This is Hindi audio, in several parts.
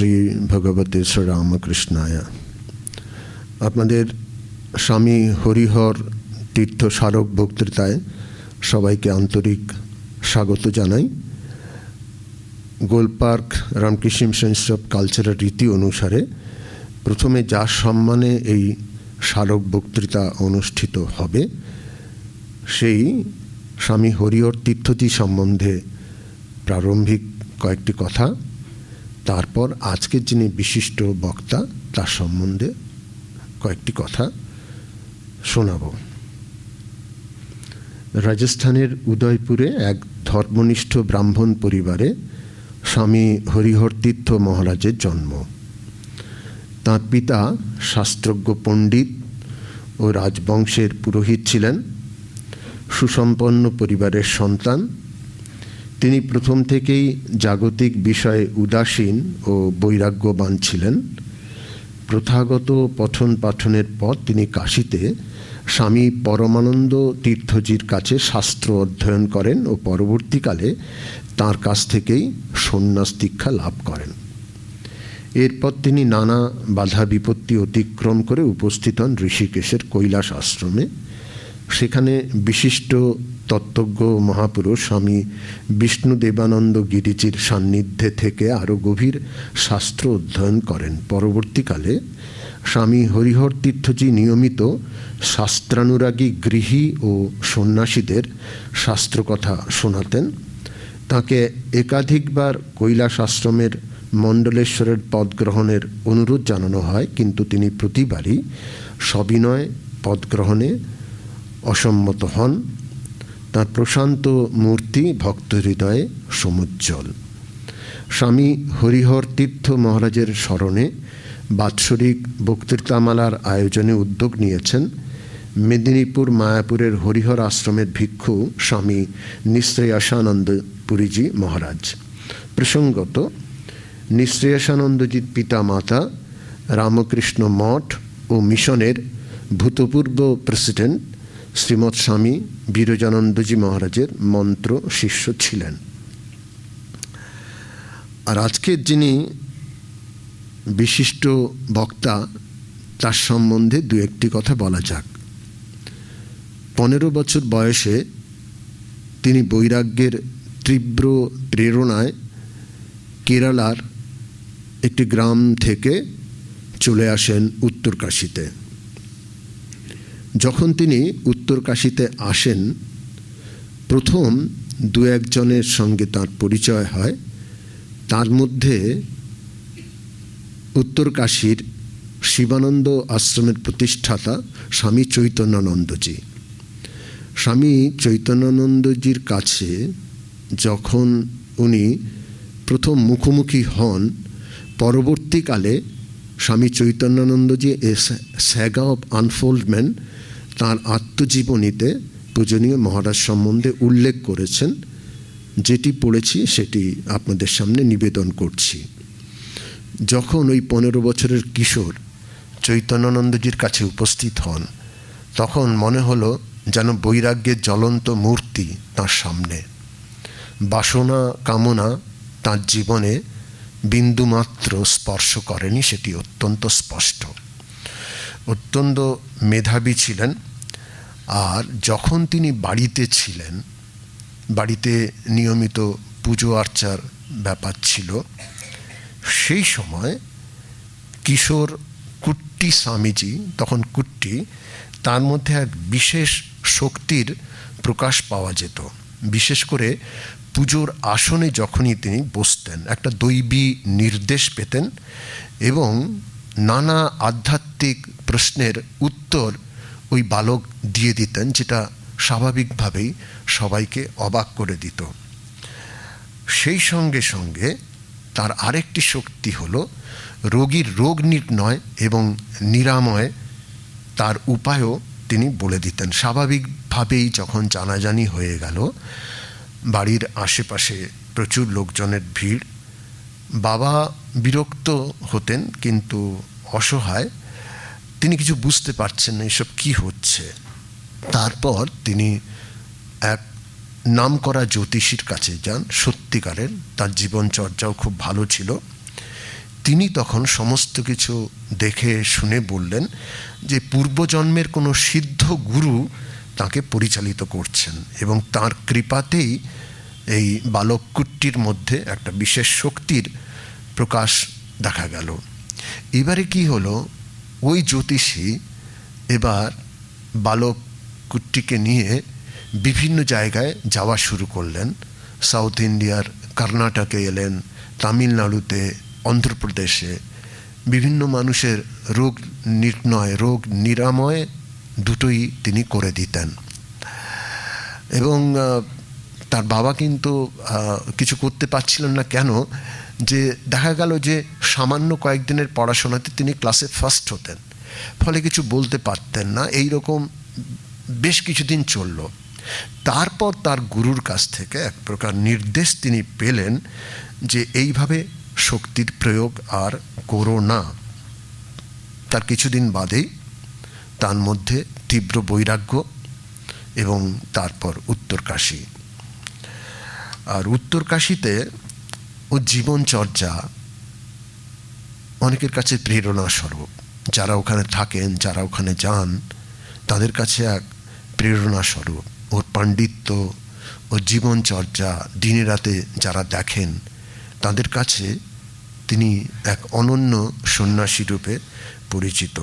শ্রী ভগবতে শ্রীরামকৃষ্ণায়। আপনাদের স্বামী হরিহর তীর্থ স্মারক বক্তৃতায় সবাইকে আন্তরিক স্বাগত জানাই। Golpark Ramakrishna Mission Institute of Cultural রীতি অনুসারে প্রথমে যার সম্মানে এই স্মারক বক্তৃতা অনুষ্ঠিত হবে সেই স্বামী হরিহর তীর্থজি সম্বন্ধে প্রারম্ভিক কয়েকটি কথা, তারপর আজকের যিনি বিশিষ্ট বক্তা তার সম্বন্ধে কয়েকটি কথা শোনাব। রাজস্থানের উদয়পুরে এক ধর্মনিষ্ঠ ব্রাহ্মণ পরিবারে স্বামী হরিহর তীর্থ মহারাজের জন্ম। তাঁর পিতা শাস্ত্রজ্ঞ পণ্ডিত ও রাজবংশের পুরোহিত ছিলেন। সুসম্পন্ন পরিবারের সন্তান, তিনি প্রথম থেকেই জাগতিক বিষয়ে উদাসীন ও বৈরাগ্যবান ছিলেন। প্রথাগত পঠন পাঠনের পর তিনি কাশীতে স্বামী পরমানন্দ তীর্থজির কাছে শাস্ত্র অধ্যয়ন করেন ও পরবর্তীকালে তাঁর কাছ থেকেই সন্ন্যাস দীক্ষা লাভ করেন। এরপর তিনি নানা বাধা বিপত্তি অতিক্রম করে উপস্থিত হন ঋষিকেশের কৈলাস আশ্রমে। সেখানে বিশিষ্ট তত্ত্বজ্ঞ মহাপুরুষ স্বামী বিষ্ণুদেবানন্দ গিরিজির সান্নিধ্যে থেকে আরও গভীর শাস্ত্র অধ্যয়ন করেন। পরবর্তীকালে স্বামী হরিহর তীর্থজি নিয়মিত শাস্ত্রানুরাগী গৃহী ও সন্ন্যাসীদের শাস্ত্রকথা শোনাতেন। তাকে একাধিকবার কৈলাস আশ্রমের মণ্ডলেশ্বরের পদ গ্রহণের অনুরোধ জানানো হয়, কিন্তু তিনি প্রতিবারই সবিনয় পদ গ্রহণে অসম্মত হন। তাঁর প্রশান্ত মূর্তি ভক্ত হৃদয়ে সমুজ্জ্বল। স্বামী হরিহর তীর্থ মহারাজের স্মরণে বাৎসরিক বক্তৃতামালার আয়োজনে উদ্যোগ নিয়েছেন মেদিনীপুর মায়াপুরের হরিহর আশ্রমের ভিক্ষু স্বামী নিঃশ্রেয়সানন্দ পুরীজি মহারাজ। প্রসঙ্গত, নিঃশ্রেয়সানন্দজির পিতা মাতা রামকৃষ্ণ মঠ ও মিশনের ভূতপূর্ব প্রেসিডেন্ট শ্রীমৎ স্বামী বিরজানন্দজি মহারাজের মন্ত্র শিষ্য ছিলেন। আর আজকের যিনি বিশিষ্ট বক্তা তার সম্বন্ধে দু একটি কথা বলা যাক। 15 বছর বয়সে তিনি বৈরাগ্যের তীব্র প্রেরণায় কেরালার একটি গ্রাম থেকে চলে আসেন উত্তরকাশীতে। যখন তিনি উত্তরকাশীতে আসেন, প্রথম দু একজনের সঙ্গে তার পরিচয় হয়। তার মধ্যে উত্তরকাশীর শিবানন্দ আশ্রমের প্রতিষ্ঠাতা স্বামী চৈতন্যানন্দজি। স্বামী চৈতন্যানন্দজির কাছে যখন উনি প্রথম মুখোমুখি হন, পরবর্তীকালে স্বামী চৈতন্যানন্দজি এ স্যাগা অফ আনফোল্ডমেন্ট তাঁর আত্মজীবনীতে পূজনীয় মহারাজ সম্বন্ধে উল্লেখ করেছেন, যেটি পড়েছি সেটি আপনাদের সামনে নিবেদন করছি। যখন ওই 15 বছরের কিশোর চৈতন্যানন্দজির কাছে উপস্থিত হন, তখন মনে হলো যেন বৈরাগ্যের জ্বলন্ত মূর্তি তাঁর সামনে। বাসনা কামনা তাঁর জীবনে বিন্দুমাত্র স্পর্শ করেনি, সেটি অত্যন্ত স্পষ্ট। অত্যন্ত মেধাবী ছিলেন। আর যখন তিনি বাড়িতে ছিলেন, বাড়িতে নিয়মিত পুজো আর্চার ব্যাপার ছিল, সেই সময় কিশোর কুট্টি স্বামীজি, তখন কুট্টি, তার মধ্যে এক বিশেষ শক্তির প্রকাশ পাওয়া যেত। বিশেষ করে পুজোর আসনে যখনই তিনি বসতেন, একটা দৈবী নির্দেশ পেতেন এবং নানা আধ্যাত্মিক প্রশ্নের উত্তর ওই বালক দিয়ে দিতেন, যেটা স্বাভাবিকভাবেই সবাইকে অবাক করে দিত। সেই সঙ্গে সঙ্গে তার আরেকটি শক্তি হলো রোগীর রোগ নির্ণয় এবং নিরাময় তার উপায়ও তিনি বলে দিতেন। স্বাভাবিকভাবেই যখন জানাজানি হয়ে গেল, বাড়ির আশেপাশে প্রচুর লোকজনের ভিড়, বাবা বিরক্ত হতেন কিন্তু অসহায়, তিনি কিছু বুঝতে পারছেন না এসব কি হচ্ছে। তারপর তিনি এক নামকরা জ্যোতিষীর কাছে যান, সত্যিকারের, তার জীবনচর্যাও খুব ভালো ছিল। তিনি তখন সমস্ত কিছু দেখে শুনে বললেন যে পূর্বজন্মের কোনো সিদ্ধ গুরু তাকে পরিচালিত করছেন এবং তার কৃপাতেই এই বালককুট্টির মধ্যে একটা বিশেষ শক্তির প্রকাশ দেখা গেল। এবারে কি হলো, ওই জ্যোতিষী এবার বালককুট্টিকে নিয়ে বিভিন্ন জায়গায় যাওয়া শুরু করলেন। সাউথ ইন্ডিয়ার কর্ণাটকে এলেন, তামিলনাড়ুতে, অন্ধ্রপ্রদেশে। বিভিন্ন মানুষের রোগ নির্ণয়, রোগ নিরাময় দুটোই তিনি করে দিতেন। এবং তার বাবা কিন্তু কিছু করতে পারছিলেন না। কেন? যে দেখা গেল যে সামান্য কয়েকদিনের পড়াশোনাতে তিনি ক্লাসে ফার্স্ট হতেন, ফলে কিছু বলতে পারতেন না। এই রকম বেশ কিছুদিন চলল। তারপর তার গুরুর কাছ থেকে এক প্রকার নির্দেশ তিনি পেলেন যে এইভাবে শক্তির প্রয়োগ আর করো না। তার কিছুদিন বাদেই তার মধ্যে তীব্র বৈরাগ্য এবং তারপর উত্তরকাশী। আর উত্তরকাশীতে ও জীবনচর্যা অনেকের কাছে প্রেরণা স্বরূপ। যারা ওখানে থাকেন, যারা ওখানে যান, তাদের কাছে এক প্রেরণা স্বরূপ। ওর পাণ্ডিত্য, ওর জীবনচর্যা দিনে রাতে যারা দেখেন, তাদের কাছে তিনি এক অনন্য সন্ন্যাসী রূপে পরিচিত।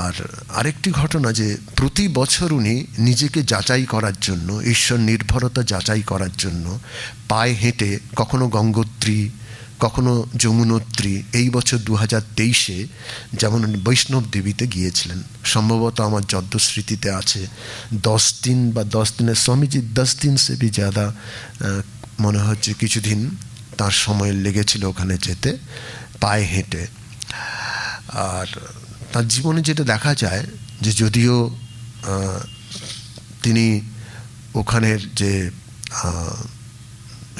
আর আরেকটি ঘটনা যে প্রতি বছর উনি নিজেকে যাচাই করার জন্য, ঈশ্বর নির্ভরতা যাচাই করার জন্য পায়ে হেঁটে কখনো গঙ্গোত্রী, কখনো যমুনোত্রী, এই বছর 2023-এ যেমন বৈষ্ণব দেবীতে গিয়েছিলেন। সম্ভবত আমার যদ্দ স্মৃতিতে আছে 10 দিন বা 10 দিনের, স্বামীজি 10 দিন সে ভি জ্যাদা মনে হচ্ছে কিছুদিন তার সময় লেগেছিল ওখানে যেতে পায়ে হেঁটে। আর তার জীবনে যেটা দেখা যায় যে যদিও তিনি ওখানের যে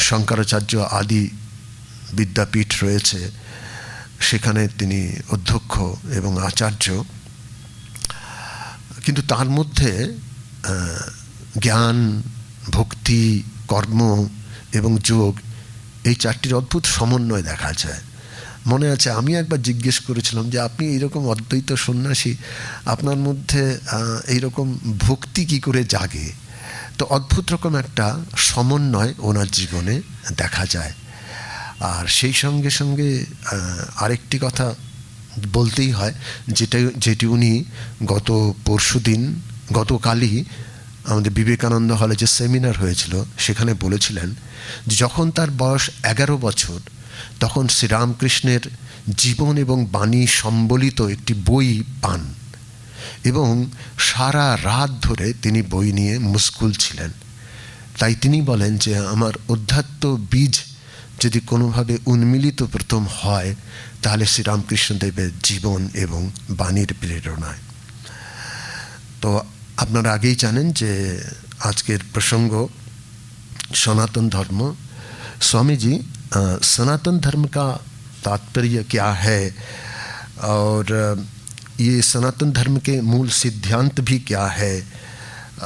শঙ্করাচার্য আদি বিদ্যাপীঠ রয়েছে সেখানে তিনি অধ্যক্ষ এবং আচার্য, কিন্তু তার মধ্যে জ্ঞান, ভক্তি, কর্ম এবং যোগ, এই চারটির অদ্ভুত সমন্বয় দেখা যায়। মনে আছে আমি একবার জিজ্ঞেস করেছিলাম যে আপনি এইরকম অদ্বৈত সন্ন্যাসী, আপনার মধ্যে এইরকম ভক্তি কি করে জাগে? তো অদ্ভুত রকম একটা সমন্বয় ওনার জীবনে দেখা যায়। আর সেই সঙ্গে সঙ্গে আরেকটি কথা বলতেই হয়, যেটি উনি গতকালই আমাদের বিবেকানন্দ হলে যে সেমিনার হয়েছিল সেখানে বলেছিলেন যে যখন তার বয়স 11 বছর, তখন শ্রীরামকৃষ্ণের জীবন এবং বাণী সম্বলিত একটি বই পান এবং সারা রাত ধরে তিনি বই নিয়ে মুশকুল ছিলেন। তাই তিনি বলেন যে আমার অধ্যাত্ম বীজ যদি কোনোভাবে উন্মিলিত প্রথম হয় তাহলে শ্রীরামকৃষ্ণদেবের জীবন এবং বাণীর প্রেরণায়। তো আপনারা আগেই জানেন যে আজকের প্রসঙ্গ সনাতন ধর্ম। स्वामी जी सनातन धर्म का तात्पर्य क्या है और ये सनातन धर्म के मूल सिद्धांत भी क्या है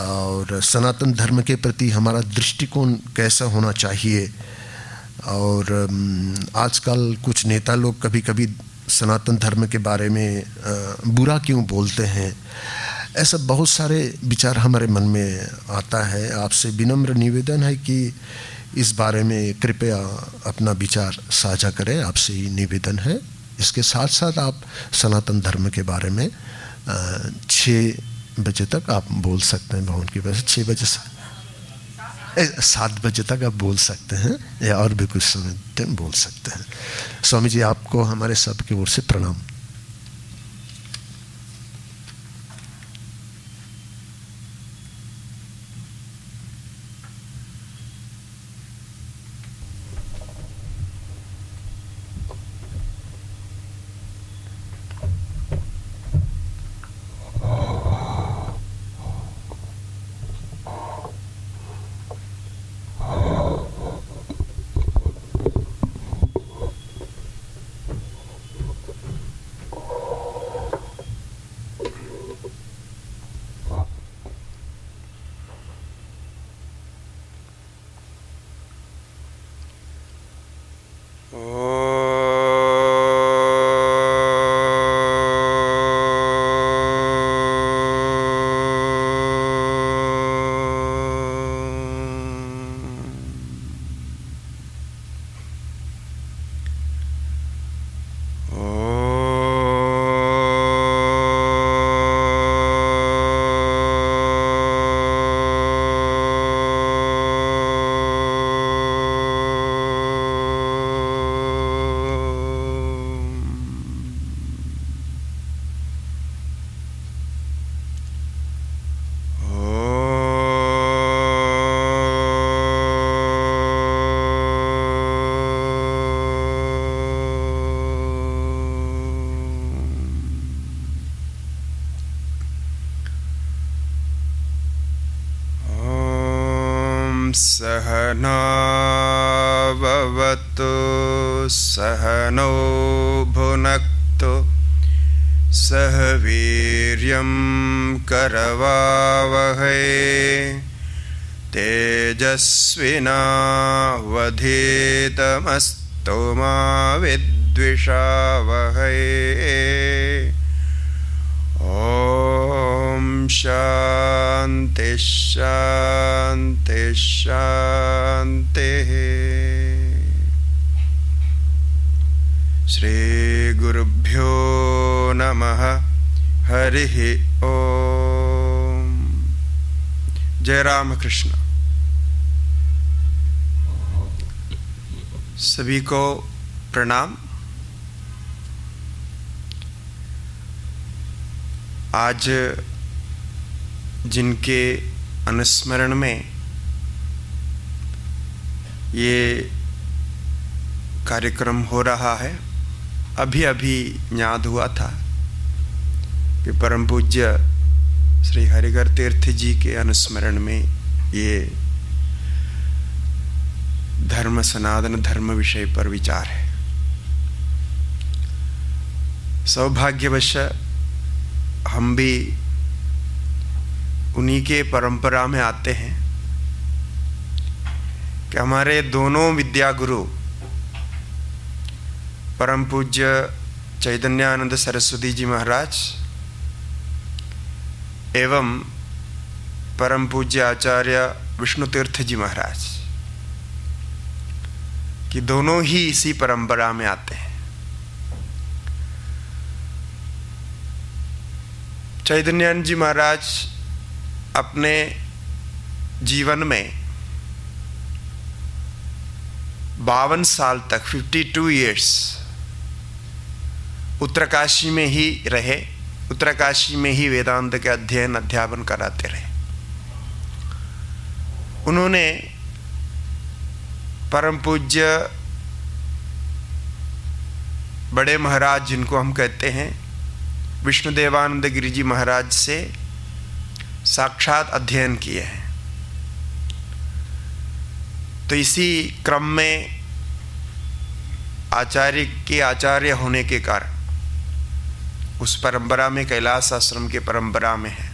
और सनातन धर्म के प्रति हमारा दृष्टिकोण कैसा होना चाहिए। और आजकल कुछ नेता लोग कभी कभी सनातन धर्म के बारे में बुरा क्यों बोलते हैं, ऐसा बहुत सारे विचार हमारे मन में आता है। आपसे विनम्र निवेदन है कि इस बारे में कृपया अपना विचार साझा करें, आपसे ही निवेदन है। इसके साथ साथ आप सनातन धर्म के बारे में 6 बजे तक आप बोल सकते हैं। भवन की वजह से 6 बजे से 7 बजे तक आप बोल सकते हैं या और भी कुछ समय बोल सकते हैं। स्वामी जी आपको हमारे सबकी ओर से प्रणाम। सहना भवतु सहनौ भुनक्तु सह वीर्यं करवावहै तेजस्विनावधीतमस्तु मा विद्विषावहै। ॐ शान्ति शान्ति शान्तिः। श्री गुरुभ्यो नमः। हरिः ओम। जय राम कृष्ण। सभी को प्रणाम। आज जिनके अनुस्मरण में ये कार्यक्रम हो रहा है, अभी अभी याद हुआ था कि परम पूज्य श्री हरिहर तीर्थ जी के अनुस्मरण में ये धर्म सनातन धर्म विषय पर विचार है। सौभाग्यवश हम भी उन्हीं के परंपरा में आते हैं कि हमारे दोनों विद्या गुरु परम पूज्य चैतन्यानंद सरस्वती जी महाराज एवं परम पूज्य आचार्य विष्णु तीर्थ जी महाराज कि दोनों ही इसी परंपरा में आते हैं। चैतन्यानंद जी महाराज अपने जीवन में 52 साल तक 52 इयर्स उत्तरकाशी में ही रहे, उत्तरकाशी में ही वेदांत के अध्ययन अध्यापन कराते रहे। उन्होंने परम पूज्य बड़े महाराज जिनको हम कहते हैं विष्णुदेवानंद गिरि जी महाराज से साक्षात अध्ययन किए हैं। तो इसी क्रम में आचार्य के आचार्य होने के कारण उस परंपरा में कैलाश आश्रम के परंपरा में है।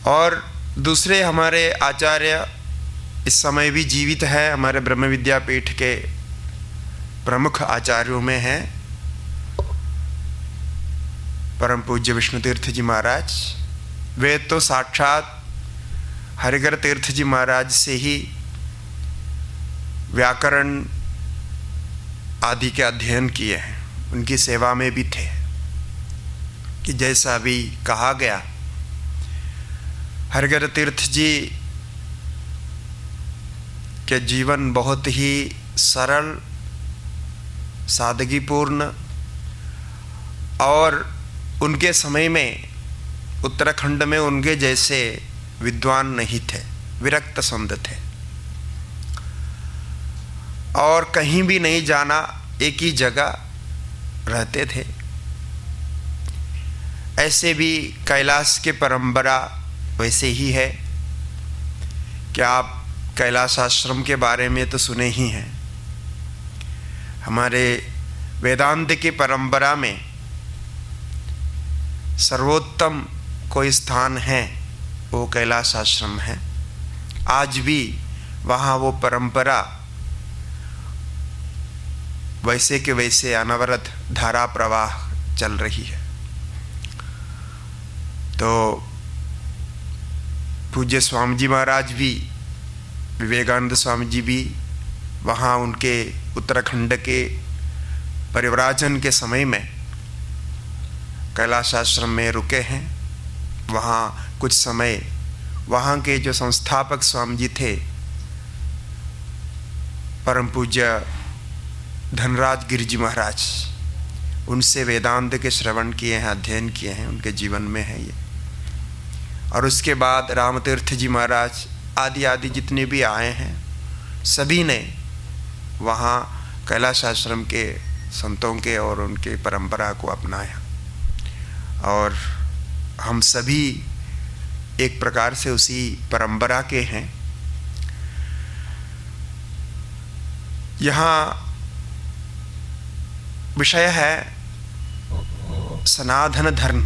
और दूसरे हमारे आचार्य इस समय भी जीवित है, हमारे ब्रह्म विद्यापीठ के प्रमुख आचार्यों में हैं परम पूज्य विष्णु तीर्थ जी महाराज। वे तो साक्षात हरिहर तीर्थ जी महाराज से ही व्याकरण आदि के अध्ययन किए हैं, उनकी सेवा में भी थे। कि जैसा भी कहा गया, हरिहर तीर्थ जी के जीवन बहुत ही सरल, सादगीपूर्ण, और उनके समय में उत्तराखंड में उनके जैसे विद्वान नहीं थे, विरक्त संत थे और कहीं भी नहीं जाना, एक ही जगह रहते थे। ऐसे भी कैलाश के परंपरा वैसे ही है कि आप कैलाश आश्रम के बारे में तो सुने ही हैं। हमारे वेदांत की परंपरा में सर्वोत्तम कोई स्थान है वो कैलाश आश्रम है। आज भी वहाँ वो परंपरा वैसे के वैसे अनवरत धारा प्रवाह चल रही है। तो पूज्य स्वामी जी महाराज भी, विवेकानंद स्वामी जी भी वहाँ उनके उत्तराखंड के परिव्राजन के समय में कैलाश आश्रम में रुके हैं। वहाँ कुछ समय वहाँ के जो संस्थापक स्वामी जी थे परम पूज्य धनराज गिरि जी महाराज, उनसे वेदांत के श्रवण किए हैं, अध्ययन किए हैं, उनके जीवन में है ये। और उसके बाद रामतीर्थ जी महाराज आदि आदि जितने भी आए हैं, सभी ने वहाँ कैलाश आश्रम के संतों के और उनके परंपरा को अपनाया। और हम सभी एक प्रकार से उसी परंपरा के हैं। यहाँ विषय है सनातन धर्म।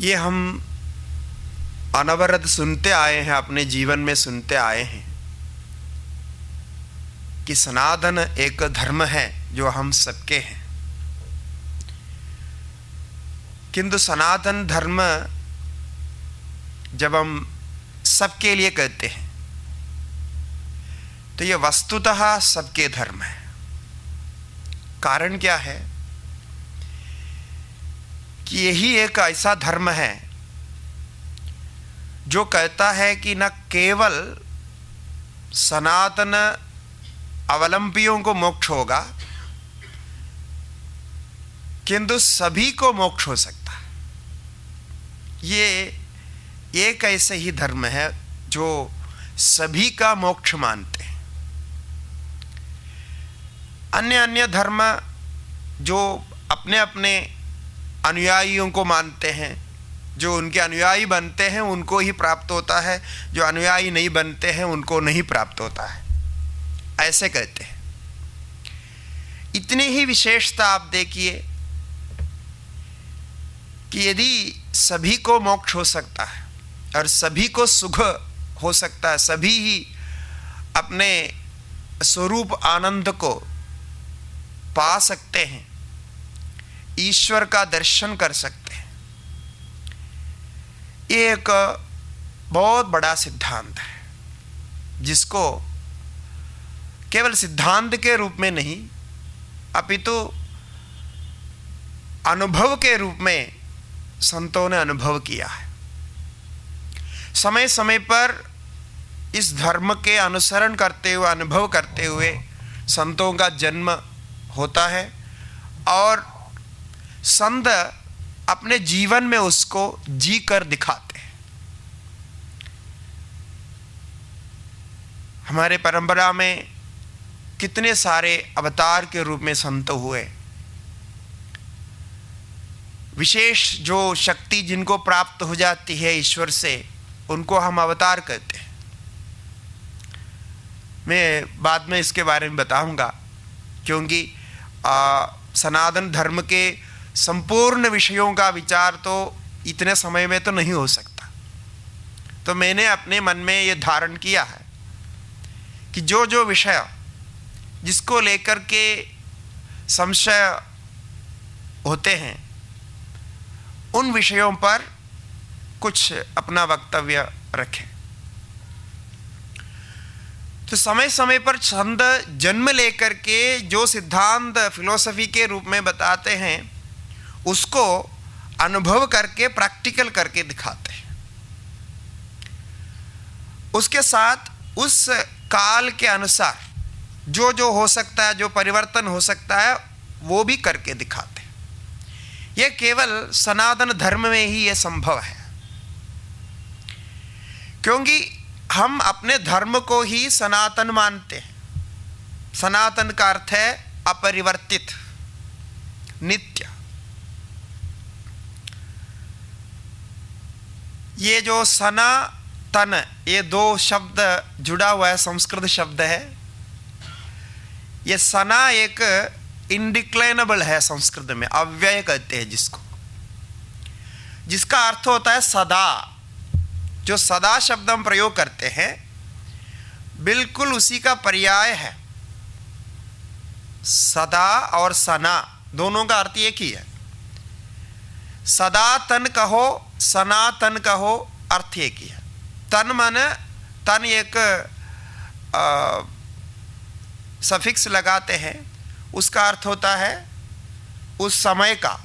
ये हम अनवरत सुनते आए हैं, अपने जीवन में सुनते आए हैं कि सनातन एक धर्म है जो हम सबके हैं। किंतु सनातन धर्म जब हम सबके लिए कहते हैं तो ये वस्तुतः सबके धर्म है। कारण क्या है कि यही एक ऐसा धर्म है जो कहता है कि न केवल सनातन अवलंबियों को मोक्ष होगा किंतु सभी को मोक्ष हो सकता है। ये एक ऐसे ही धर्म है जो सभी का मोक्ष मानते हैं। अन्य अन्य धर्म जो अपने अपने अनुयायियों को मानते हैं, जो उनके अनुयायी बनते हैं उनको ही प्राप्त होता है, जो अनुयायी नहीं बनते हैं उनको नहीं प्राप्त होता है, ऐसे कहते हैं। इतनी ही विशेषता आप देखिए कि यदि सभी को मोक्ष हो सकता है और सभी को सुख हो सकता है, सभी ही अपने स्वरूप आनंद को पा सकते हैं, ईश्वर का दर्शन कर सकते हैं, ये एक बहुत बड़ा सिद्धांत है जिसको केवल सिद्धांत के रूप में नहीं अपितु अनुभव के रूप में संतों ने अनुभव किया है। समय समय पर इस धर्म के अनुसरण करते हुए, अनुभव करते हुए संतों का जन्म होता है और संत अपने जीवन में उसको जी कर दिखाते हैं। हमारे परंपरा में कितने सारे अवतार के रूप में संत हुए। विशेष जो शक्ति जिनको प्राप्त हो जाती है ईश्वर से उनको हम अवतार कहते हैं। मैं बाद में इसके बारे में बताऊंगा क्योंकि सनातन धर्म के संपूर्ण विषयों का विचार तो इतने समय में तो नहीं हो सकता। तो मैंने अपने मन में ये धारण किया है कि जो जो विषय जिसको लेकर के संशय होते हैं उन विषयों पर कुछ अपना वक्तव्य रखें। तो समय समय पर संत जन्म लेकर के जो सिद्धांत फिलोसफी के रूप में बताते हैं उसको अनुभव करके प्रैक्टिकल करके दिखाते हैं। उसके साथ उस काल के अनुसार जो जो हो सकता है, जो परिवर्तन हो सकता है वो भी करके दिखाते हैं। यह केवल सनातन धर्म में ही यह संभव है क्योंकि हम अपने धर्म को ही सनातन मानते हैं। सनातन का अर्थ है अपरिवर्तित, नित्य। ये जो सनातन, ये दो शब्द जुड़ा हुआ है, संस्कृत शब्द है। ये सना एक इनडिक्लाइनेबल है, संस्कृत में अव्यय कहते हैं जिसको, जिसका अर्थ होता है सदा। जो सदा शब्द हम प्रयोग करते हैं बिल्कुल उसी का पर्याय है। सदा और सना दोनों का अर्थ एक ही है। सदा तन कहो, सनातन कहो, अर्थ एक ही है। तन माने तन एक सफिक्स लगाते हैं, उसका अर्थ होता है उस समय का।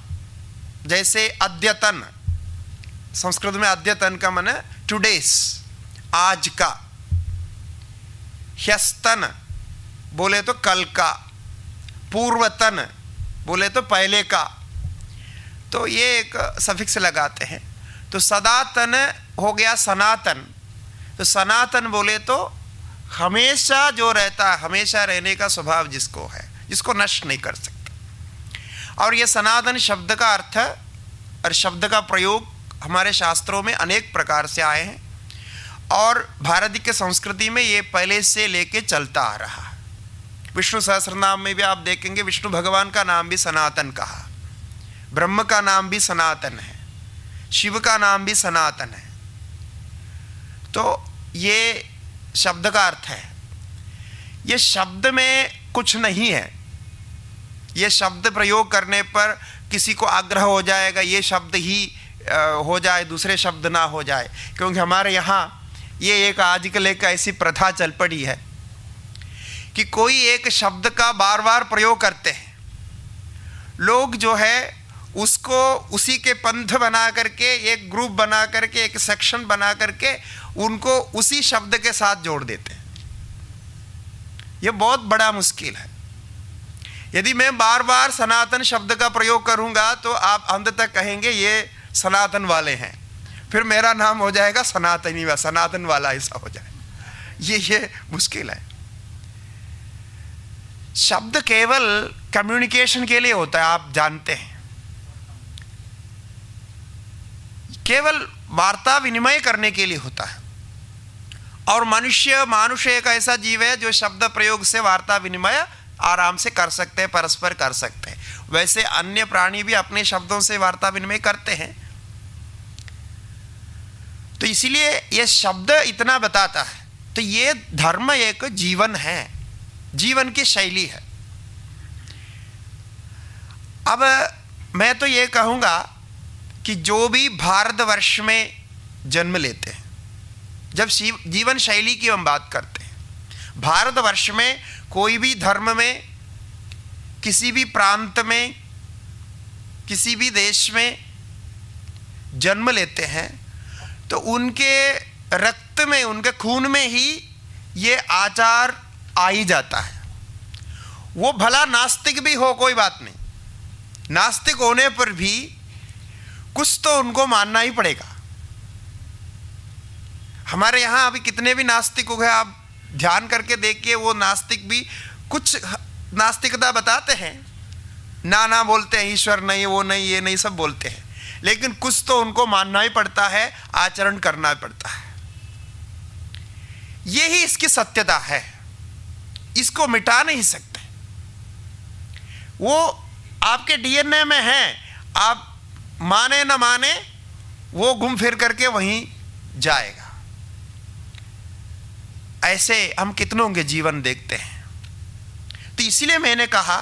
जैसे अद्यतन, संस्कृत में अद्यतन का माने टुडेस, आज का। ह्यस्तन बोले तो कल का, पूर्वतन बोले तो पहले का। तो ये एक सफिक्स लगाते हैं। तो सदातन हो गया सनातन। तो सनातन बोले तो हमेशा जो रहता है, हमेशा रहने का स्वभाव जिसको है, जिसको नष्ट नहीं कर सकता। और ये सनातन शब्द का अर्थ और शब्द का प्रयोग हमारे शास्त्रों में अनेक प्रकार से आए हैं और भारत की संस्कृति में ये पहले से लेके चलता आ रहा है। विष्णु सहस्रनाम में भी आप देखेंगे विष्णु भगवान का नाम भी सनातन कहा, ब्रह्म का नाम भी सनातन है, शिव का नाम भी सनातन है। तो ये शब्द का अर्थ है, ये शब्द में कुछ नहीं है। ये शब्द प्रयोग करने पर किसी को आग्रह हो जाएगा ये शब्द ही हो जाए, दूसरे शब्द ना हो जाए, क्योंकि हमारे यहाँ ये एक आजकल एक ऐसी प्रथा चल पड़ी है कि कोई एक शब्द का बार बार प्रयोग करते हैं लोग, जो है उसको उसी के पंथ बना करके, एक ग्रुप बना करके, एक सेक्शन बना करके उनको उसी शब्द के साथ जोड़ देते हैं। यह बहुत बड़ा मुश्किल है। यदि मैं बार बार सनातन शब्द का प्रयोग करूंगा तो आप अंत तक कहेंगे ये सनातन वाले हैं, फिर मेरा नाम हो जाएगा सनातनी वा, सनातन वाला ऐसा हो जाए। ये मुश्किल है। शब्द केवल कम्युनिकेशन के लिए होता है, आप जानते हैं, केवल वार्ता विनिमय करने के लिए होता है। और मानुष एक ऐसा जीव है जो शब्द प्रयोग से वार्ता विनिमय आराम से कर सकते हैं, परस्पर कर सकते हैं। वैसे अन्य प्राणी भी अपने शब्दों से वार्ता विनिमय करते हैं। तो इसीलिए यह शब्द इतना बताता है। तो ये धर्म एक जीवन है, जीवन की शैली है। अब मैं तो ये कहूँगा कि जो भी भारतवर्ष में जन्म लेते हैं, जब जीवन शैली की हम बात करते हैं, भारतवर्ष में कोई भी धर्म में, किसी भी प्रांत में, किसी भी देश में जन्म लेते हैं तो उनके रक्त में, उनके खून में ही ये आचार आ ही जाता है। वो भला नास्तिक भी हो, कोई बात नहीं, नास्तिक होने पर भी कुछ तो उनको मानना ही पड़ेगा। हमारे यहाँ अभी कितने भी नास्तिक हो गए, आप ध्यान करके देखिए, वो नास्तिक भी कुछ नास्तिकता बताते हैं, ना बोलते हैं, ईश्वर नहीं, वो नहीं, ये नहीं, सब बोलते हैं, लेकिन कुछ तो उनको मानना ही पड़ता है, आचरण करना ही पड़ता है। यही इसकी सत्यता है, इसको मिटा नहीं सकते। वो आपके डीएनए में है, आप माने न माने वो घूम फिर करके वहीं जाएगा। ऐसे हम कितनों के जीवन देखते हैं। तो इसीलिए मैंने कहा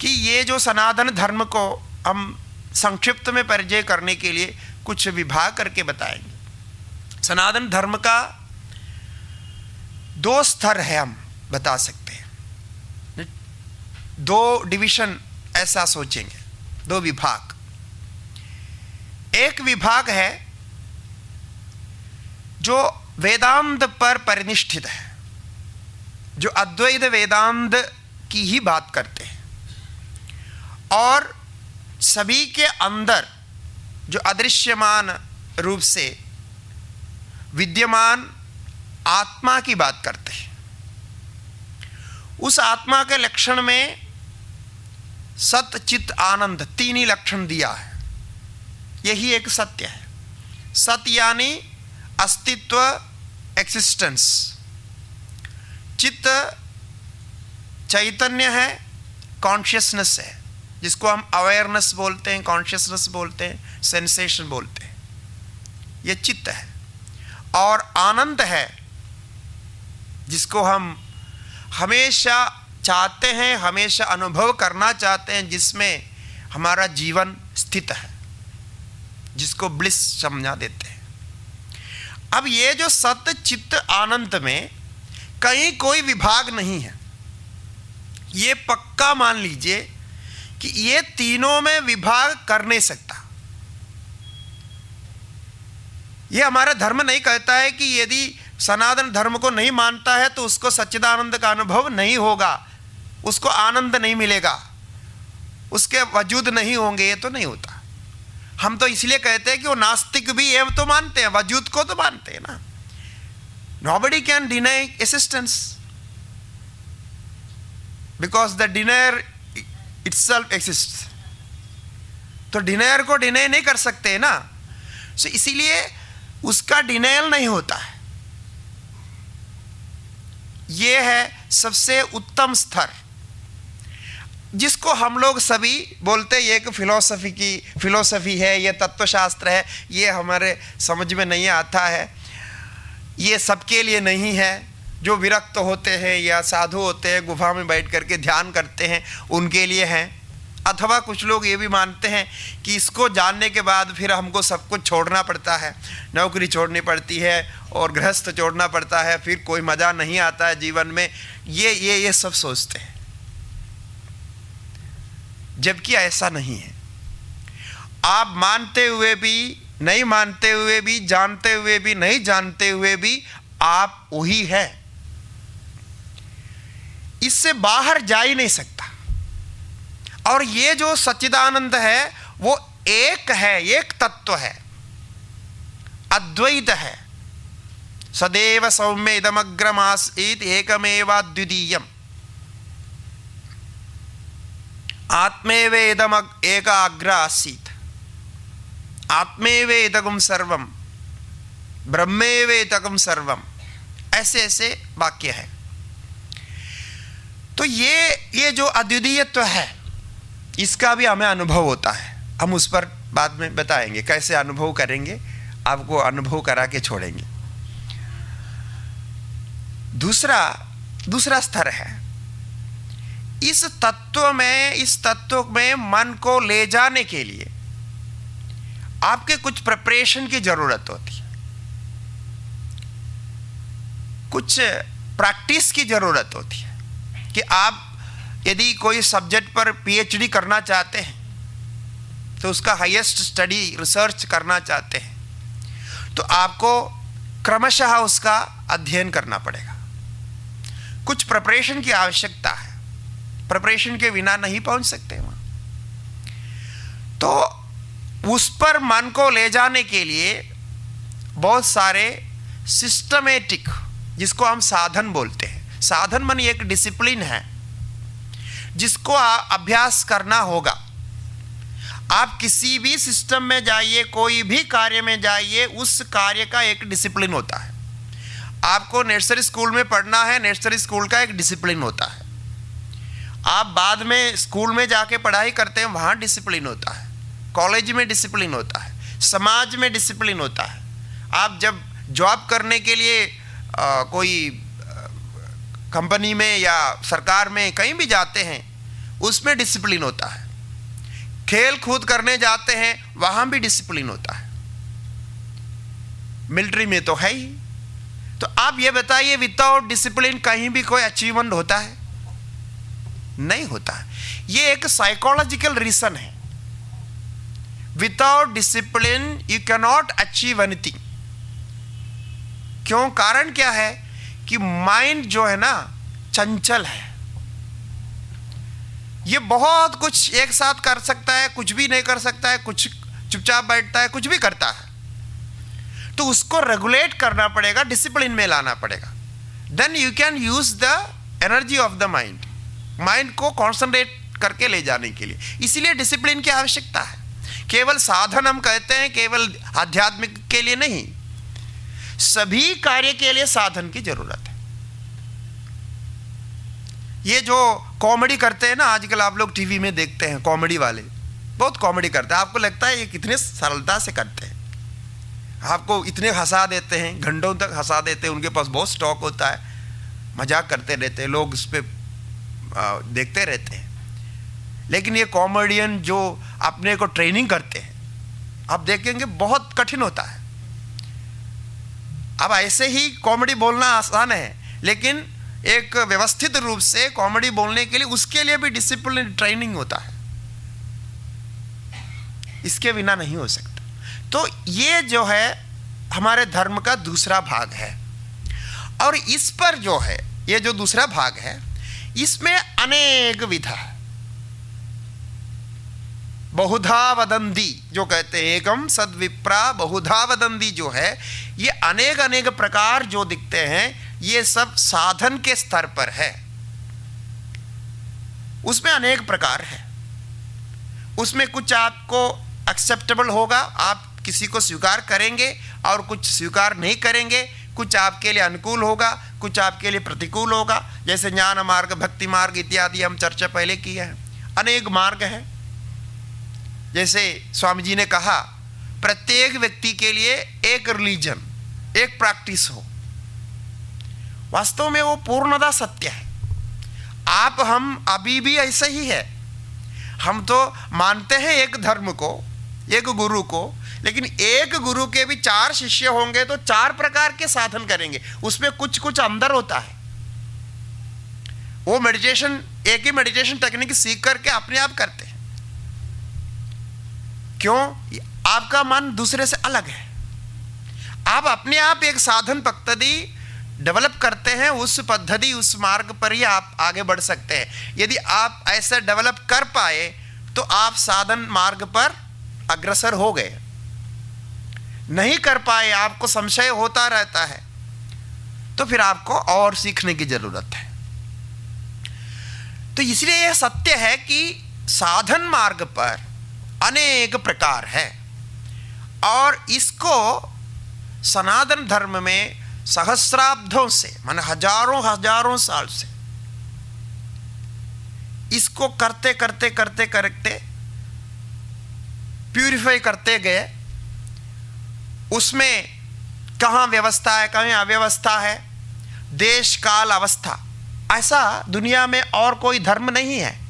कि ये जो सनातन धर्म को हम संक्षिप्त में परिचय करने के लिए कुछ विभाग करके बताएंगे। सनातन धर्म का 2 स्तर है, हम बता सकते हैं, 2 डिवीजन ऐसा सोचेंगे, 2 विभाग। एक विभाग है जो वेदांत पर परिनिष्ठित है, जो अद्वैत वेदांत की ही बात करते हैं, और सभी के अंदर जो अदृश्यमान रूप से विद्यमान आत्मा की बात करते हैं। उस आत्मा के लक्षण में सत चित आनंद 3 ही लक्षण दिया है। यही एक सत्य है। सत यानी अस्तित्व, एक्सिस्टेंस। चित्त चैतन्य है, कॉन्शियसनेस है, जिसको हम अवेयरनेस बोलते हैं, कॉन्शियसनेस बोलते हैं, सेंसेशन बोलते हैं, ये चित्त है। और आनंद है, जिसको हम हमेशा चाहते हैं, हमेशा अनुभव करना चाहते हैं, जिसमें हमारा जीवन स्थित है, जिसको ब्लिस समझा देते हैं। अब ये जो सत्य चित्त आनंद में कहीं कोई विभाग नहीं है, ये पक्का मान लीजिए कि ये तीनों में विभाग कर नहीं सकता। ये हमारा धर्म नहीं कहता है कि यदि सनातन धर्म को नहीं मानता है तो उसको सच्चिदानंद का अनुभव नहीं होगा, उसको आनंद नहीं मिलेगा, उसके वजूद नहीं होंगे। ये तो नहीं होता। हम तो इसलिए कहते हैं कि वो नास्तिक भी है तो मानते हैं, वजूद को तो मानते हैं ना। Nobody can deny existence because the डिनायर itself exists. तो डिनायर को डिनाई नहीं कर सकते ना। सो इसीलिए उसका डिनायल नहीं होता है। ये है सबसे उत्तम स्तर, जिसको हम लोग सभी बोलते हैं ये एक फिलोसफी है, ये तत्वशास्त्र है, ये हमारे समझ में नहीं आता है, ये सबके लिए नहीं है। जो विरक्त होते हैं या साधु होते हैं, गुफा में बैठ करके ध्यान करते हैं, उनके लिए हैं। अथवा कुछ लोग ये भी मानते हैं कि इसको जानने के बाद फिर हमको सब कुछ छोड़ना पड़ता है, नौकरी छोड़नी पड़ती है और गृहस्थ छोड़ना पड़ता है, फिर कोई मज़ा नहीं आता है जीवन में। ये सब सोचते हैं, जबकि ऐसा नहीं है। आप मानते हुए भी, नहीं मानते हुए भी, जानते हुए भी, नहीं जानते हुए भी, आप वही है। इससे बाहर जा ही नहीं सकता। और ये जो सच्चिदानंद है वो एक है, एक तत्व है, अद्वैत है। सदैव सौम्य इदमग्रमासीत् एकमेवाद्वितीयम् आत्मेवेदम एक अग्र आसीत् आत्मेवेदगम सर्वम ब्रह्मेवेदगम सर्वम, ऐसे ऐसे वाक्य है। तो ये जो अद्वितीयत्व है, इसका भी हमें अनुभव होता है। हम उस पर बाद में बताएंगे कैसे अनुभव करेंगे, आपको अनुभव करा के छोड़ेंगे। दूसरा स्तर है, इस तत्व में मन को ले जाने के लिए आपके कुछ प्रिपरेशन की जरूरत होती है, कुछ प्रैक्टिस की जरूरत होती है। कि आप यदि कोई सब्जेक्ट पर पीएचडी करना चाहते हैं, तो उसका हाईएस्ट स्टडी रिसर्च करना चाहते हैं, तो आपको क्रमशः उसका अध्ययन करना पड़ेगा। कुछ प्रिपरेशन की आवश्यकता है, प्रिपरेशन के बिना नहीं पहुंच सकते वहां। तो उस पर मन को ले जाने के लिए बहुत सारे सिस्टमेटिक, जिसको हम साधन बोलते हैं, साधन माने एक डिसिप्लिन है जिसको अभ्यास करना होगा। आप किसी भी सिस्टम में जाइए, कोई भी कार्य में जाइए, उस कार्य का एक डिसिप्लिन होता है। आपको नर्सरी स्कूल में पढ़ना है, नर्सरी स्कूल का एक डिसिप्लिन होता है। आप बाद में स्कूल में जाके पढ़ाई करते हैं, वहाँ डिसिप्लिन होता है। कॉलेज में डिसिप्लिन होता है, समाज में डिसिप्लिन होता है। आप जब जॉब करने के लिए कोई कंपनी में या सरकार में कहीं भी जाते हैं, उसमें डिसिप्लिन होता है। खेल कूद करने जाते हैं, वहाँ भी डिसिप्लिन होता है। मिलिट्री में तो है ही। तो आप ये बताइए, विदाउट डिसिप्लिन कहीं भी कोई अचीवमेंट होता है? नहीं होता है। ये एक साइकोलॉजिकल रीजन है। Without discipline you can not achieve anything. क्यों? कारण क्या है कि माइंड जो है ना, चंचल है। ये बहुत कुछ एक साथ कर सकता है, कुछ भी नहीं कर सकता है, कुछ चुपचाप बैठता है, कुछ भी करता है। तो उसको रेगुलेट करना पड़ेगा, डिसिप्लिन में लाना पड़ेगा। Then you can use the energy of the mind, mind को कॉन्सेंट्रेट करके ले जाने के लिए। इसीलिए डिसिप्लिन की आवश्यकता है। केवल साधन हम कहते हैं, केवल आध्यात्मिक के लिए नहीं, सभी कार्य के लिए साधन की जरूरत है। ये जो कॉमेडी करते हैं ना आजकल, आप लोग टीवी में देखते हैं, कॉमेडी वाले बहुत कॉमेडी करते हैं। आपको लगता है ये कितने सरलता से करते हैं, आपको इतने हंसा देते हैं, घंटों तक हंसा देते हैं। उनके पास बहुत स्टॉक होता है, मजाक करते रहते हैं, लोग उस पर देखते रहते हैं। लेकिन ये कॉमेडियन जो अपने को ट्रेनिंग करते हैं, आप देखेंगे बहुत कठिन होता है। अब ऐसे ही कॉमेडी बोलना आसान है, लेकिन एक व्यवस्थित रूप से कॉमेडी बोलने के लिए उसके लिए भी डिसिप्लिन ट्रेनिंग होता है। इसके बिना नहीं हो सकता। तो ये जो है हमारे धर्म का दूसरा भाग है। और इस पर जो है, ये जो दूसरा भाग है, इसमें अनेक विधा, बहुधा वदंती जो कहते हैं, एकम सद्विप्रा बहुधा वदंती जो है, ये अनेक अनेक प्रकार जो दिखते हैं, ये सब साधन के स्तर पर है। उसमें अनेक प्रकार है। उसमें कुछ आपको एक्सेप्टेबल होगा, आप किसी को स्वीकार करेंगे और कुछ स्वीकार नहीं करेंगे। कुछ आपके लिए अनुकूल होगा, कुछ आपके लिए प्रतिकूल होगा। जैसे ज्ञान मार्ग, भक्ति मार्ग इत्यादि हम चर्चा पहले की है। अनेक मार्ग हैं। जैसे स्वामी जी ने कहा, प्रत्येक व्यक्ति के लिए एक रिलीजन, एक प्रैक्टिस हो। वास्तव में वो पूर्णतः सत्य है। आप हम अभी भी ऐसे ही है। हम तो मानते हैं एक धर्म को, एक गुरु को, लेकिन एक गुरु के भी 4 शिष्य होंगे तो 4 प्रकार के साधन करेंगे। उसमें कुछ कुछ अंदर होता है। वो मेडिटेशन, एक ही मेडिटेशन टेक्निक सीख करके अपने आप करते हैं। क्यों? आपका मन दूसरे से अलग है। आप अपने आप एक साधन पद्धति डेवलप करते हैं, उस पद्धति, उस मार्ग पर ही आप आगे बढ़ सकते हैं। यदि आप ऐसा डेवलप कर पाए तो आप साधन मार्ग पर अग्रसर हो गए। नहीं कर पाए, आपको संशय होता रहता है, तो फिर आपको और सीखने की जरूरत है। तो इसलिए यह सत्य है कि साधन मार्ग पर अनेक प्रकार है और इसको सनातन धर्म में सहस्राब्दों से, माने हजारों साल से इसको करते करते करते करते प्यूरिफाई करते गए। उसमें कहाँ व्यवस्था है, कहीं अव्यवस्था है, देश काल अवस्था, ऐसा दुनिया में और कोई धर्म नहीं है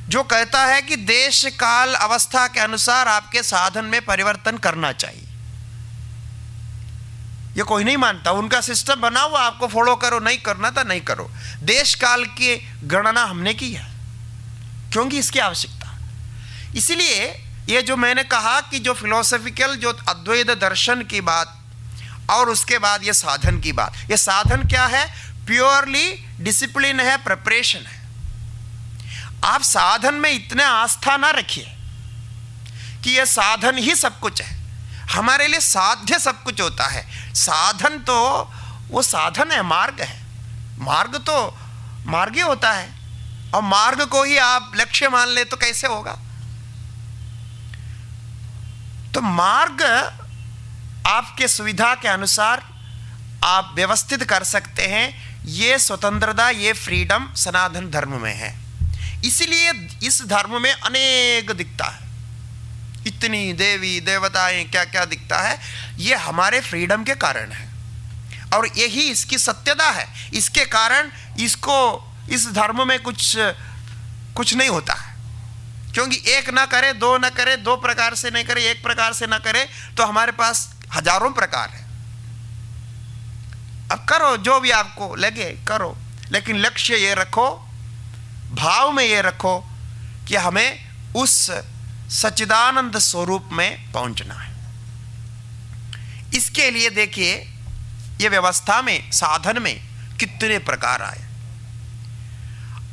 जो कहता है कि देश काल अवस्था के अनुसार आपके साधन में परिवर्तन करना चाहिए। ये कोई नहीं मानता। उनका सिस्टम बना हुआ, आपको फॉलो करो, नहीं करना था नहीं करो। देश काल की गणना हमने की है क्योंकि इसकी आवश्यकता। इसलिए ये जो मैंने कहा कि जो फिलोसॉफिकल, जो अद्वैत दर्शन की बात और उसके बाद ये साधन की बात। ये साधन क्या है? प्योरली डिसिप्लिन है, प्रिपरेशन है। आप साधन में इतने आस्था ना रखिए कि ये साधन ही सब कुछ है। हमारे लिए साध्य सब कुछ होता है। साधन तो वो साधन है, मार्ग है। मार्ग तो मार्ग ही होता है और मार्ग को ही आप लक्ष्य मान ले तो कैसे होगा? तो मार्ग आपके सुविधा के अनुसार आप व्यवस्थित कर सकते हैं। ये स्वतंत्रता, ये फ्रीडम सनातन धर्म में है। इसलिए इस धर्म में अनेक दिखता है, इतनी देवी देवताएं क्या क्या दिखता है। ये हमारे फ्रीडम के कारण है और यही इसकी सत्यता है। इसके कारण इसको, इस धर्म में कुछ नहीं होता है। क्योंकि एक ना करे, दो ना करे, 2 प्रकार से नहीं करे, 1 प्रकार से ना करे, तो हमारे पास हजारों प्रकार है। अब करो जो भी आपको लगे करो, लेकिन लक्ष्य ये रखो, भाव में ये रखो कि हमें उस सच्चिदानंद स्वरूप में पहुंचना है। इसके लिए देखिए ये व्यवस्था में, साधन में कितने प्रकार आए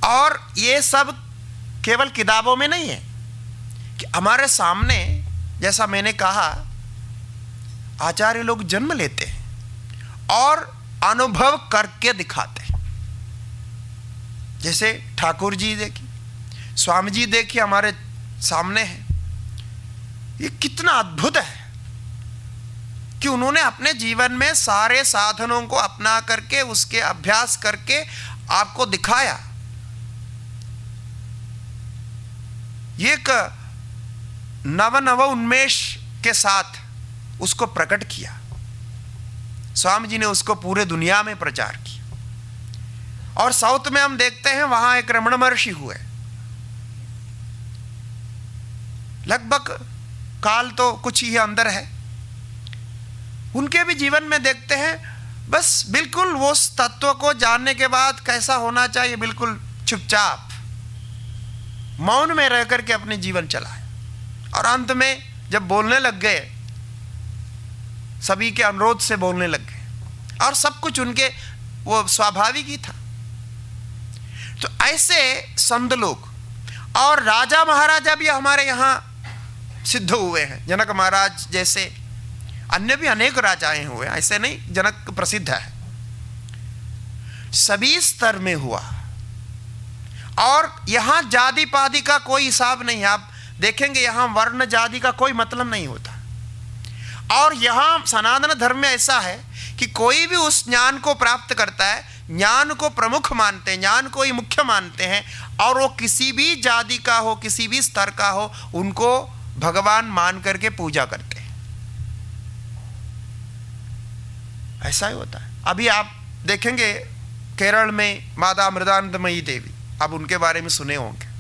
और ये सब केवल किताबों में नहीं है कि हमारे सामने, जैसा मैंने कहा, आचार्य लोग जन्म लेते हैं और अनुभव करके दिखाते हैं। जैसे ठाकुर जी देखिए, स्वामी जी देखिए, हमारे सामने है। ये कितना अद्भुत है कि उन्होंने अपने जीवन में सारे साधनों को अपना करके, उसके अभ्यास करके आपको दिखाया। ये एक नव उन्मेष के साथ उसको प्रकट किया। स्वामी जी ने उसको पूरे दुनिया में प्रचार किया। और साउथ में हम देखते हैं वहां एक रमण महर्षि हुए। लगभग काल तो कुछ ही अंदर है। उनके भी जीवन में देखते हैं, बस बिल्कुल वो तत्व को जानने के बाद कैसा होना चाहिए, बिल्कुल चुपचाप मौन में रह करके अपने जीवन चलाए। और अंत में जब बोलने लग गए, सभी के अनुरोध से बोलने लग गए और सब कुछ उनके वो स्वाभाविक ही था। तो ऐसे संत लोग और राजा महाराजा भी हमारे यहाँ सिद्ध हुए हैं। जनक महाराज जैसे, अन्य भी अनेक राजाएं हुए, ऐसे नहीं जनक प्रसिद्ध है। सभी स्तर में हुआ और यहां जाति पाति का कोई हिसाब नहीं है। आप देखेंगे यहाँ वर्ण जाति का कोई मतलब नहीं होता। और यहाँ सनातन धर्म में ऐसा है कि कोई भी उस ज्ञान को प्राप्त करता है, ज्ञान को प्रमुख मानते हैं, ज्ञान को ही मुख्य मानते हैं, और वो किसी भी जाति का हो, किसी भी स्तर का हो, उनको भगवान मान करके पूजा करते हैं। ऐसा ही होता है। अभी आप देखेंगे केरल में माता अमृतानंदमयी देवी, आप उनके बारे में सुने होंगे।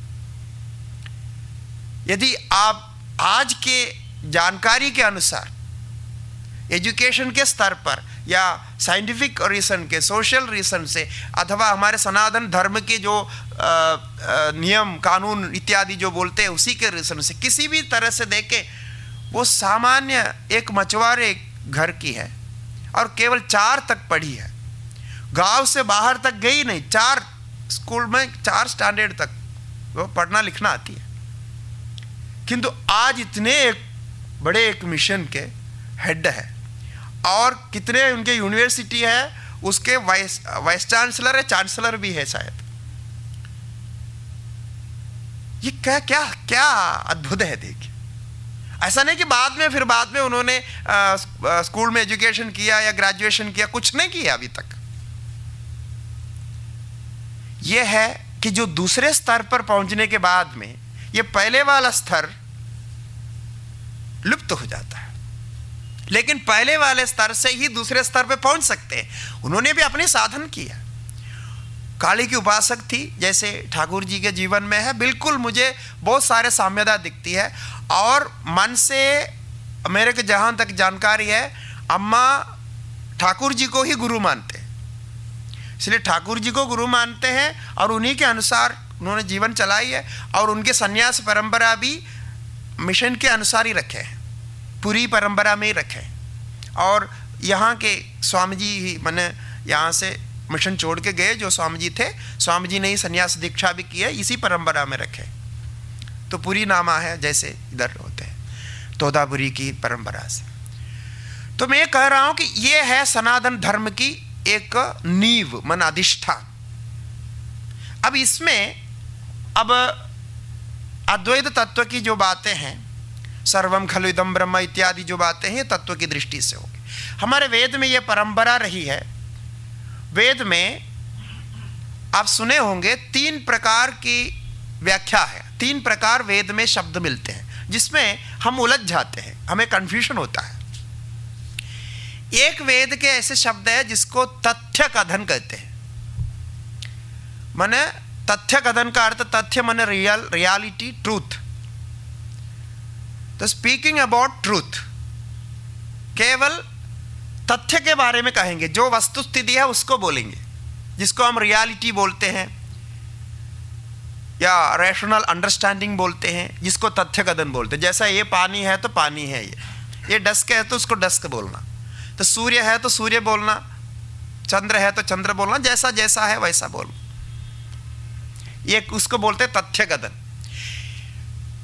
यदि आप आज के जानकारी के अनुसार एजुकेशन के स्तर पर या साइंटिफिक रीजन के, सोशल रीजन से, अथवा हमारे सनातन धर्म के जो नियम कानून इत्यादि जो बोलते हैं उसी के रीजन से किसी भी तरह से देखें, वो सामान्य एक मछुआरे घर की है और केवल 4 तक पढ़ी है, गांव से बाहर तक गई नहीं, 4 स्कूल में 4 स्टैंडर्ड तक वो पढ़ना लिखना आती है, किंतु आज इतने एक बड़े एक मिशन के हेड है और कितने उनके यूनिवर्सिटी है, उसके वाइस चांसलर है, चांसलर भी है शायद। ये क्या क्या क्या अद्भुत है। देखिए, ऐसा नहीं कि बाद में उन्होंने स्कूल में एजुकेशन किया या ग्रेजुएशन किया, कुछ नहीं किया अभी तक। यह है कि जो दूसरे स्तर पर पहुंचने के बाद में ये पहले वाला स्तर लुप्त हो जाता है, लेकिन पहले वाले स्तर से ही दूसरे स्तर पे पहुंच सकते हैं। उन्होंने भी अपने साधन किया। काली की उपासक थी, जैसे ठाकुर जी के जीवन में है, बिल्कुल मुझे बहुत सारे साम्यता दिखती है। और मन से मेरे को जहां तक जानकारी है, अम्मा ठाकुर जी को ही गुरु मानते हैं, इसलिए ठाकुर जी को गुरु मानते हैं और उन्हीं के अनुसार उन्होंने जीवन चलाई है। और उनके संन्यास परंपरा भी मिशन के अनुसार ही रखे हैं, पूरी परंपरा में ही रखे हैं। और यहाँ के स्वामी जी ही मैंने यहाँ से मिशन छोड़ के गए, जो स्वामी जी थे, स्वामी जी ने ही संन्यास दीक्षा भी की है, इसी परंपरा में रखे। तो पूरी नामा है जैसे इधर होते हैं तोतापुरी की परंपरा से। तो मैं कह रहा हूँ कि ये है सनातन धर्म की एक नींव, मन अधिष्ठान। अब इसमें अब अद्वैत तत्व की जो बातें हैं, सर्वम खलु इदं ब्रह्म इत्यादि जो बातें हैं, तत्व की दृष्टि से होगी। हमारे वेद में ये परंपरा रही है। वेद में आप सुने होंगे 3 प्रकार की व्याख्या है, 3 प्रकार वेद में शब्द मिलते हैं, जिसमें हम उलझ जाते हैं, हमें कंफ्यूजन होता है। एक वेद के ऐसे शब्द है जिसको तथ्य कथन कहते हैं। माने तथ्य कथन का अर्थ तथ्य माने रियलिटी, ट्रूथ। तो स्पीकिंग अबाउट ट्रूथ, केवल तथ्य के बारे में कहेंगे, जो वस्तु स्थिति है उसको बोलेंगे, जिसको हम रियलिटी बोलते हैं या रैशनल अंडरस्टैंडिंग बोलते हैं, जिसको तथ्य कथन बोलते हैं। जैसा ये पानी है तो पानी है, ये डस्क है तो उसको डस्क बोलना, तो सूर्य है तो सूर्य बोलना, चंद्र है तो चंद्र बोलना, जैसा जैसा है वैसा बोलना, ये उसको बोलते हैं तथ्य कथन।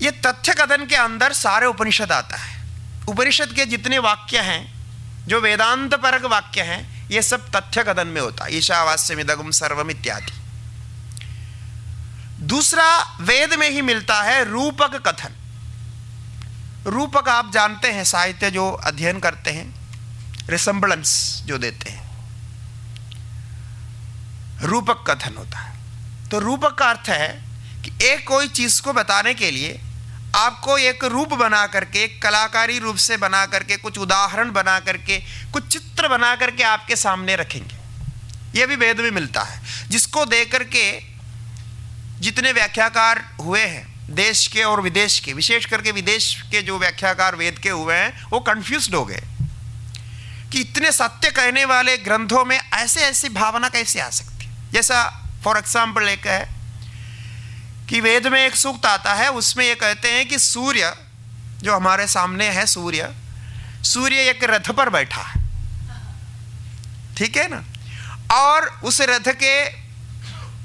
ये तथ्य कथन के अंदर सारे उपनिषद आता है। उपनिषद के जितने वाक्य हैं, जो वेदांत परक वाक्य हैं, ये सब तथ्य कथन में होता है, ईशावास्यमिदगम सर्वम इत्यादि। दूसरा वेद में ही मिलता है रूपक कथन। रूपक आप जानते हैं, साहित्य जो अध्ययन करते हैं, रिसेम्बलेंस जो देते हैं, रूपक कथन होता है। तो रूपक का अर्थ है कि एक कोई चीज को बताने के लिए आपको एक रूप बना करके, एक कलाकारी रूप से बना करके, कुछ उदाहरण बना करके, कुछ चित्र बना करके आपके सामने रखेंगे। यह भी वेद में मिलता है, जिसको देख करके जितने व्याख्याकार हुए हैं देश के और विदेश के, विशेष करके विदेश के जो व्याख्याकार वेद के हुए हैं, वो कंफ्यूज्ड हो गए कि इतने सत्य कहने वाले ग्रंथों में ऐसे ऐसी भावना कैसे आ सकती है। जैसा फॉर एग्जाम्पल एक है कि वेद में एक सूक्त आता है, उसमें ये कहते हैं कि सूर्य जो हमारे सामने है, सूर्य एक रथ पर बैठा है, ठीक है ना, और उस रथ के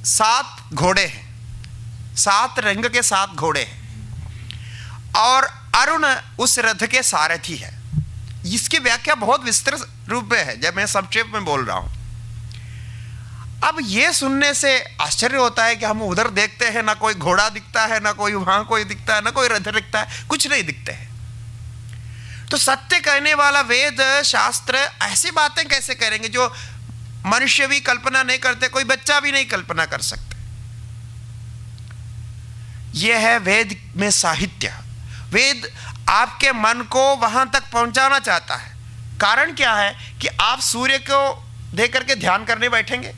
7 घोड़े हैं, 7 रंग के 7 घोड़े हैं, और अरुण उस रथ के सारथी है। इसकी व्याख्या बहुत विस्तृत रूप में है, जब मैं संक्षेप में बोल रहा हूं। अब ये सुनने से आश्चर्य होता है कि हम उधर देखते हैं, ना कोई घोड़ा दिखता है, ना कोई वहां कोई दिखता है, ना कोई रथ दिखता है, कुछ नहीं दिखते हैं। तो सत्य कहने वाला वेद शास्त्र ऐसी बातें कैसे करेंगे जो मनुष्य भी कल्पना नहीं करते, कोई बच्चा भी नहीं कल्पना कर सकते। यह है वेद में साहित्य। वेद आपके मन को वहां तक पहुंचाना चाहता है। कारण क्या है कि आप सूर्य को देख करके ध्यान करने बैठेंगे।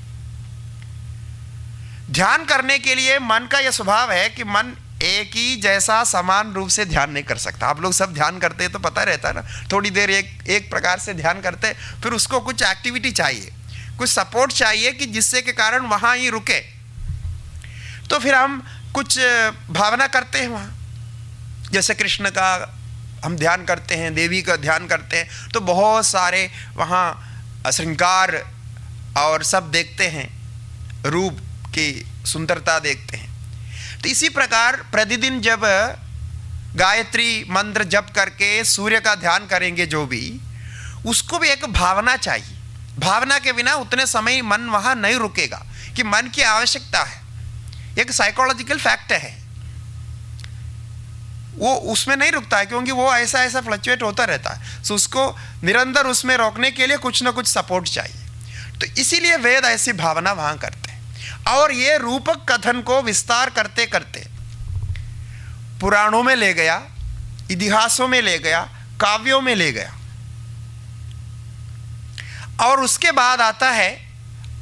ध्यान करने के लिए मन का यह स्वभाव है कि मन एक ही जैसा समान रूप से ध्यान नहीं कर सकता। आप लोग सब ध्यान करते हैं तो पता रहता है ना, थोड़ी देर एक प्रकार से ध्यान करते, फिर उसको कुछ एक्टिविटी चाहिए, कुछ सपोर्ट चाहिए कि जिससे के कारण वहां ही रुके। तो फिर हम कुछ भावना करते हैं वहाँ, जैसे कृष्ण का हम ध्यान करते हैं, देवी का ध्यान करते हैं, तो बहुत सारे वहाँ श्रृंगार और सब देखते हैं, रूप की सुंदरता देखते हैं। तो इसी प्रकार प्रतिदिन जब गायत्री मंत्र जप करके सूर्य का ध्यान करेंगे जो भी, उसको भी एक भावना चाहिए। भावना के बिना उतने समय मन वहाँ नहीं रुकेगा, कि मन की आवश्यकता है, एक साइकोलॉजिकल फैक्ट है, वो उसमें नहीं रुकता है, क्योंकि वो ऐसा ऐसा फ्लक्चुएट होता रहता है। तो उसको निरंतर उसमें रोकने के लिए कुछ ना कुछ सपोर्ट चाहिए। तो इसीलिए वेद ऐसी भावना वहां करते हैं। और ये रूपक कथन को विस्तार करते करते पुराणों में ले गया, इतिहासों में ले गया, काव्यों में ले गया। और उसके बाद आता है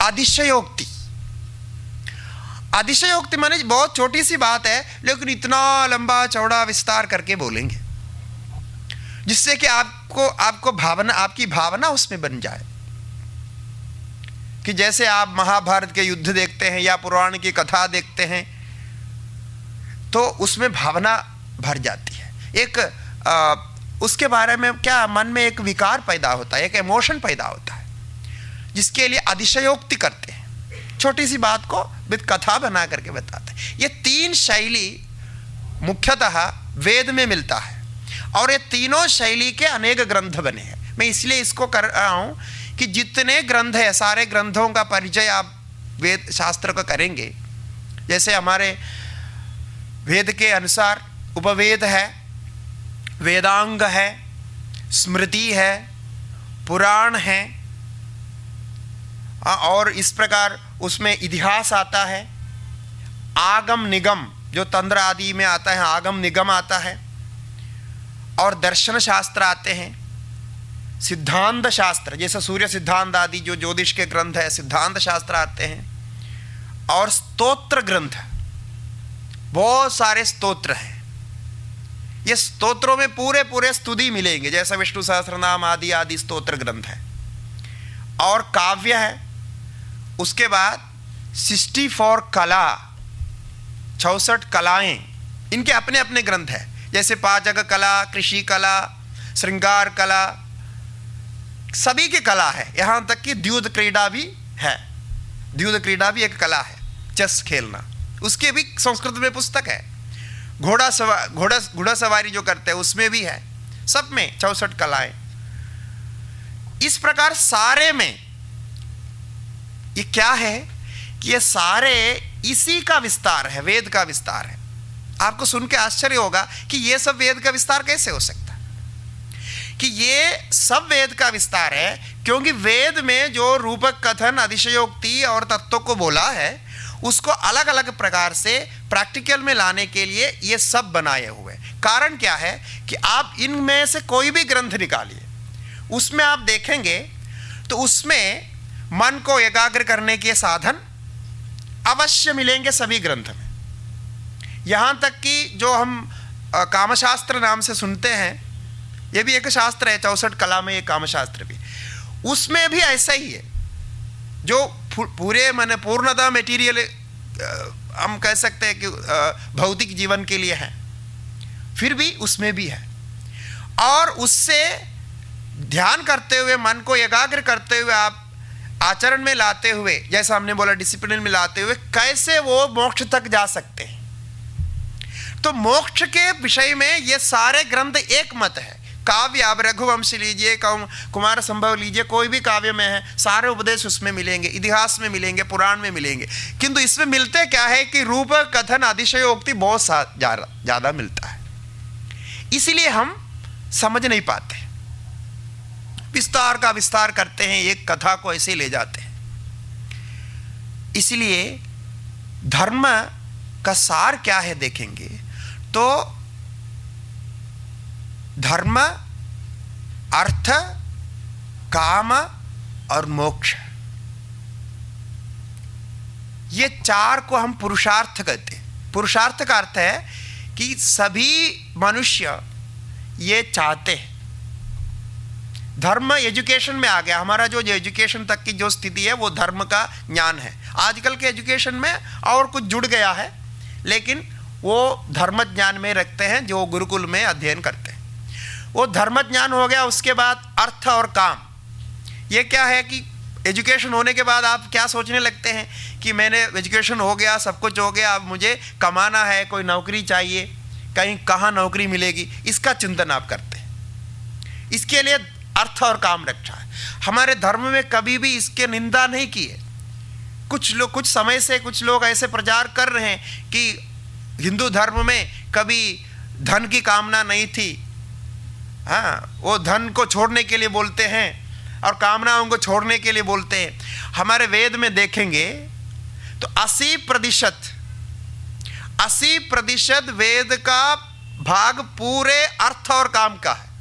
अधिशयोक्ति। अधिशयोक्ति माने बहुत छोटी सी बात है, लेकिन इतना लंबा चौड़ा विस्तार करके बोलेंगे, जिससे कि आपको भावना, आपकी भावना उसमें बन जाए। कि जैसे आप महाभारत के युद्ध देखते हैं या पुराण की कथा देखते हैं, तो उसमें भावना भर जाती है। उसके बारे में क्या मन में एक विकार पैदा होता है, एक इमोशन पैदा होता है, जिसके लिए अधिशयोक्ति करते हैं। छोटी सी बात को विद कथा बना करके बताते हैं। ये तीन शैली मुख्यतः वेद में मिलता है, और ये तीनों शैली के अनेक ग्रंथ बने हैं। मैं इसलिए इसको कर रहा हूँ कि जितने ग्रंथ है, सारे ग्रंथों का परिचय आप वेद शास्त्र का करेंगे। जैसे हमारे वेद के अनुसार उपवेद है, वेदांग है, स्मृति है, पुराण है, और इस प्रकार उसमें इतिहास आता है, आगम निगम जो तंत्र आदि में आता है, आगम निगम आता है, और दर्शन शास्त्र आते हैं, सिद्धांत शास्त्र जैसे सूर्य सिद्धांत आदि जो ज्योतिष के ग्रंथ है, सिद्धांत शास्त्र आते हैं, और स्तोत्र ग्रंथ, बहुत सारे स्तोत्र हैं। ये स्तोत्रों में पूरे पूरे स्तुति मिलेंगे, जैसा विष्णु सहस्त्रनाम आदि आदि स्तोत्र ग्रंथ है, और काव्य है। उसके बाद 64 कला, 66 कलाएं, इनके अपने अपने ग्रंथ है, जैसे पाचक कला, कृषि कला, श्रृंगार कला, सभी की कला है। यहां तक कि द्यूत क्रीड़ा भी है। द्यूत क्रीड़ा भी एक कला है, चेस खेलना, उसके भी संस्कृत में पुस्तक है। घोड़ा सवारी जो करते हैं उसमें भी है। सब में 64 कलाएं। इस प्रकार सारे में ये क्या है कि ये सारे इसी का विस्तार है, वेद का विस्तार है। आपको सुन के आश्चर्य होगा कि ये सब वेद का विस्तार कैसे हो सकता है। कि ये सब वेद का विस्तार है, क्योंकि वेद में जो रूपक कथन, अधिशयोक्ति और तत्वों को बोला है, उसको अलग अलग प्रकार से प्रैक्टिकल में लाने के लिए ये सब बनाए हुए। कारण क्या है कि आप इनमें से कोई भी ग्रंथ निकालिए, उसमें आप देखेंगे तो उसमें मन को एकाग्र करने के साधन अवश्य मिलेंगे सभी ग्रंथ में। यहां तक कि जो हम कामशास्त्र नाम से सुनते हैं, यह भी एक शास्त्र है, 64 कला में एक कामशास्त्र भी, उसमें भी ऐसा ही है। जो पूरे माने पूर्णतः मेटीरियल हम कह सकते हैं कि भौतिक जीवन के लिए है, फिर भी उसमें भी है। और उससे ध्यान करते हुए, मन को एकाग्र करते हुए, आप आचरण में लाते हुए, जैसा हमने बोला डिसिप्लिन में लाते हुए, कैसे वो मोक्ष तक जा सकते हैं। तो मोक्ष के विषय में ये सारे ग्रंथ एक मत है। काव्य आप रघुवंश लीजिए, कुमार संभव लीजिए, कोई भी काव्य में है, सारे उपदेश उसमें मिलेंगे, इतिहास में मिलेंगे, पुराण में मिलेंगे। किंतु इसमें मिलते क्या है कि रूप कथन अतिशयोक्ति बहुत ज़्यादा मिलता है, इसलिए हम समझ नहीं पाते, विस्तार का विस्तार करते हैं, एक कथा को ऐसे ले जाते हैं। इसलिए धर्म का सार क्या है देखेंगे तो धर्म, अर्थ, काम और मोक्ष, ये चार को हम पुरुषार्थ कहते हैं। पुरुषार्थ का अर्थ है कि सभी मनुष्य ये चाहते हैं। धर्म एजुकेशन में आ गया, हमारा जो एजुकेशन तक की जो स्थिति है वो धर्म का ज्ञान है। आजकल के एजुकेशन में और कुछ जुड़ गया है, लेकिन वो धर्म ज्ञान में रखते हैं जो गुरुकुल में अध्ययन करते हैं, वो धर्म ज्ञान हो गया। उसके बाद अर्थ और काम, ये क्या है कि एजुकेशन होने के बाद आप क्या सोचने लगते हैं कि मैंने एजुकेशन हो गया, सब कुछ हो गया, अब मुझे कमाना है, कोई नौकरी चाहिए, कहीं कहाँ नौकरी मिलेगी, इसका चिंतन आप करते हैं। इसके लिए अर्थ और काम रखा है। हमारे धर्म में कभी भी इसके निंदा नहीं की है। कुछ लोग, कुछ समय से कुछ लोग ऐसे प्रचार कर रहे हैं कि हिंदू धर्म में कभी धन की कामना नहीं थी। हाँ, वो धन को छोड़ने के लिए बोलते हैं और कामनाओं को छोड़ने के लिए बोलते हैं। हमारे वेद में देखेंगे तो 80% वेद का भाग पूरे अर्थ और काम का है।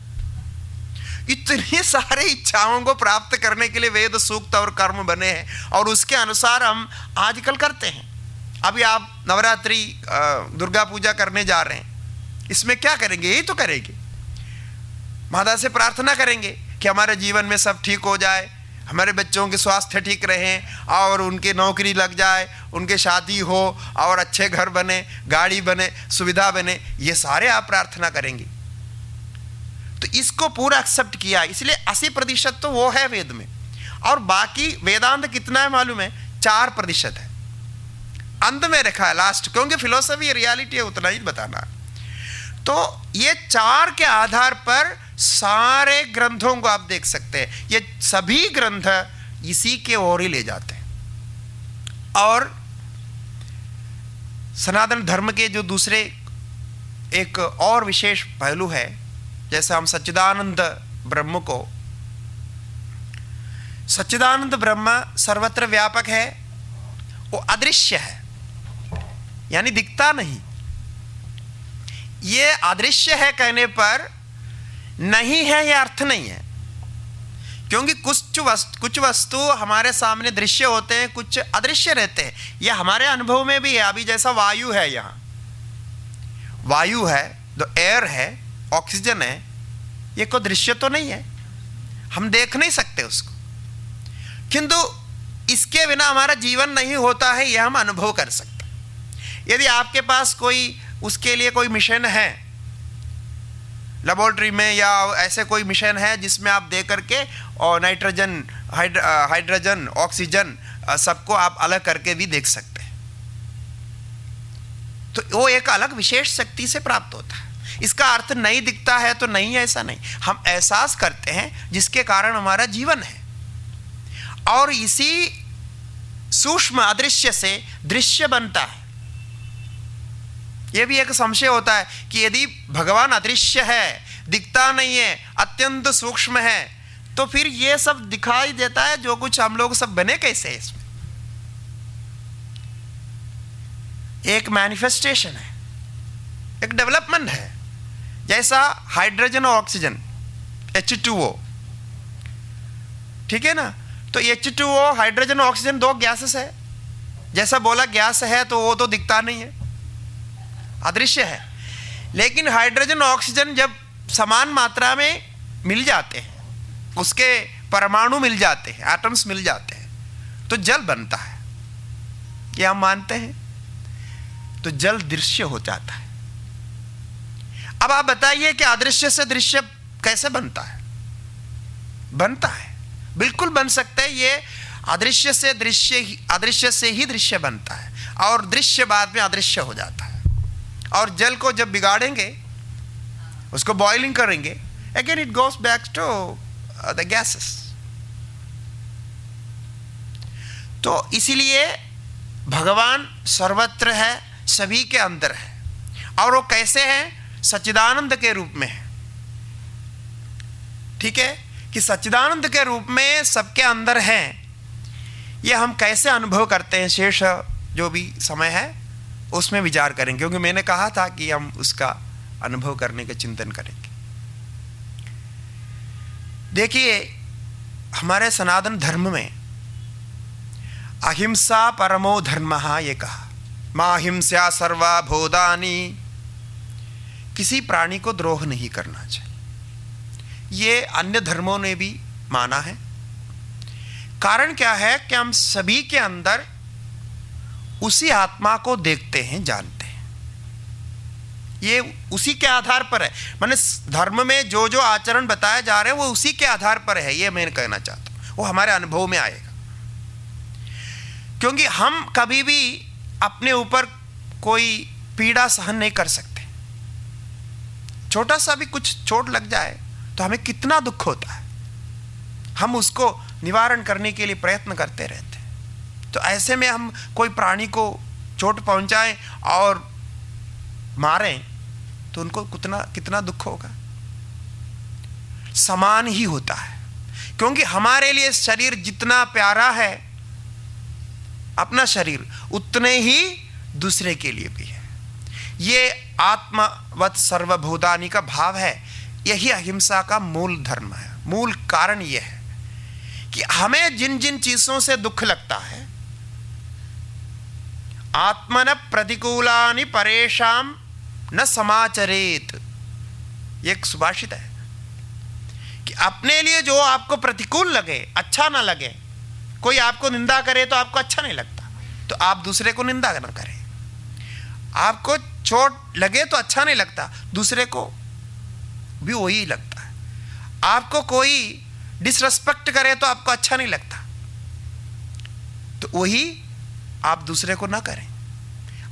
इतनी सारी इच्छाओं को प्राप्त करने के लिए वेद सूक्त और कर्म बने हैं और उसके अनुसार हम आजकल करते हैं। अभी आप नवरात्रि दुर्गा पूजा करने जा रहे हैं, इसमें क्या करेंगे? यही तो करेंगे, माता से प्रार्थना करेंगे कि हमारे जीवन में सब ठीक हो जाए, हमारे बच्चों के स्वास्थ्य ठीक रहें और उनकी नौकरी लग जाए, उनके शादी हो और अच्छे घर बने, गाड़ी बने, सुविधा बने, ये सारे आप प्रार्थना करेंगे। तो इसको पूरा एक्सेप्ट किया, इसलिए 80% तो वो है वेद में, और बाकी वेदांत कितना है मालूम है? 4% है, अंत में रखा है लास्ट, क्योंकि फिलोसफी रियलिटी है, उतना ही बताना। तो ये 4 के आधार पर सारे ग्रंथों को आप देख सकते हैं, ये सभी ग्रंथ इसी के ओर ही ले जाते हैं। और सनातन धर्म के जो दूसरे एक और विशेष पहलू है, जैसे हम सच्चिदानंद ब्रह्म को, सच्चिदानंद ब्रह्म सर्वत्र व्यापक है, वो अदृश्य है, यानी दिखता नहीं। ये अदृश्य है कहने पर नहीं है, यह अर्थ नहीं है, क्योंकि कुछ वस्तु हमारे सामने दृश्य होते हैं, कुछ अदृश्य रहते हैं। यह हमारे अनुभव में भी है। अभी जैसा वायु है, यहाँ वायु है, जो एयर है, ऑक्सीजन है, ये कोई दृश्य तो नहीं है, हम देख नहीं सकते उसको, किंतु इसके बिना हमारा जीवन नहीं होता है, यह हम अनुभव कर सकते हैं। यदि आपके पास कोई उसके लिए कोई मिशन है लेबोरेटरी में, या ऐसे कोई मिशन है जिसमें आप दे करके और नाइट्रोजन, हाइड्रोजन, ऑक्सीजन सबको आप अलग करके भी देख सकते हैं, तो वो एक अलग विशेष शक्ति से प्राप्त होता है। इसका अर्थ नहीं दिखता है तो नहीं, ऐसा नहीं, हम एहसास करते हैं जिसके कारण हमारा जीवन है। और इसी सूक्ष्म अदृश्य से दृश्य बनता है। यह भी एक संशय होता है कि यदि भगवान अदृश्य है, दिखता नहीं है, अत्यंत सूक्ष्म है, तो फिर ये सब दिखाई देता है जो कुछ हम लोग सब बने कैसे है? इसमें एक मैनिफेस्टेशन है, एक डेवलपमेंट है। जैसा हाइड्रोजन और ऑक्सीजन, H2O, ठीक है ना? तो H2O, हाइड्रोजन और ऑक्सीजन 2 गैसेस है। जैसा बोला गैस है तो वो तो दिखता नहीं है, अदृश्य है। लेकिन हाइड्रोजन और ऑक्सीजन जब समान मात्रा में मिल जाते हैं, उसके परमाणु मिल जाते हैं, एटम्स मिल जाते हैं, तो जल बनता है, ये हम मानते हैं। तो जल दृश्य हो जाता है। अब आप बताइए कि अदृश्य से दृश्य कैसे बनता है? बनता है, बिल्कुल बन सकता है। ये अदृश्य से दृश्य, अदृश्य से ही दृश्य बनता है, और दृश्य बाद में अदृश्य हो जाता है। और जल को जब बिगाड़ेंगे, उसको बॉइलिंग करेंगे, again it goes back to the gases. तो इसीलिए भगवान सर्वत्र है, सभी के अंदर है। और वो कैसे है? सच्चिदानंद के रूप में है। ठीक है, कि सच्चिदानंद के रूप में सबके अंदर है। ये हम कैसे अनुभव करते हैं, शेष जो भी समय है उसमें विचार करेंगे, क्योंकि मैंने कहा था कि हम उसका अनुभव करने का चिंतन करेंगे। देखिए, हमारे सनातन धर्म में अहिंसा परमो धर्मः ये कहा, मा हिंसा सर्वा भूतानि, किसी प्राणी को द्रोह नहीं करना चाहिए। ये अन्य धर्मों ने भी माना है। कारण क्या है कि हम सभी के अंदर उसी आत्मा को देखते हैं, जानते हैं। ये उसी के आधार पर है, माने धर्म में जो जो आचरण बताए जा रहे हैं वो उसी के आधार पर है, ये मैं कहना चाहता हूं। वो हमारे अनुभव में आएगा, क्योंकि हम कभी भी अपने ऊपर कोई पीड़ा सहन नहीं कर सकते। छोटा सा भी कुछ चोट लग जाए तो हमें कितना दुख होता है, हम उसको निवारण करने के लिए प्रयत्न करते रहते हैं। तो ऐसे में हम कोई प्राणी को चोट पहुंचाएं और मारें तो उनको कितना दुख होगा। समान ही होता है, क्योंकि हमारे लिए शरीर जितना प्यारा है, अपना शरीर, उतने ही दूसरे के लिए भी है। ये आत्मवत् सर्वभूतानि का भाव है। यही अहिंसा का मूल धर्म है। मूल कारण यह है कि हमें जिन जिन चीजों से दुख लगता है, आत्मन प्रतिकूलानि परेशाम न समाचरेत, एक सुभाषित है कि अपने लिए जो आपको प्रतिकूल लगे, अच्छा ना लगे, कोई आपको निंदा करे तो आपको अच्छा नहीं लगता, तो आप दूसरे को निंदा न करें। आपको चोट लगे तो अच्छा नहीं लगता, दूसरे को भी वही लगता है। आपको कोई डिसरेस्पेक्ट करे तो आपको अच्छा नहीं लगता, तो वही आप दूसरे को ना करें।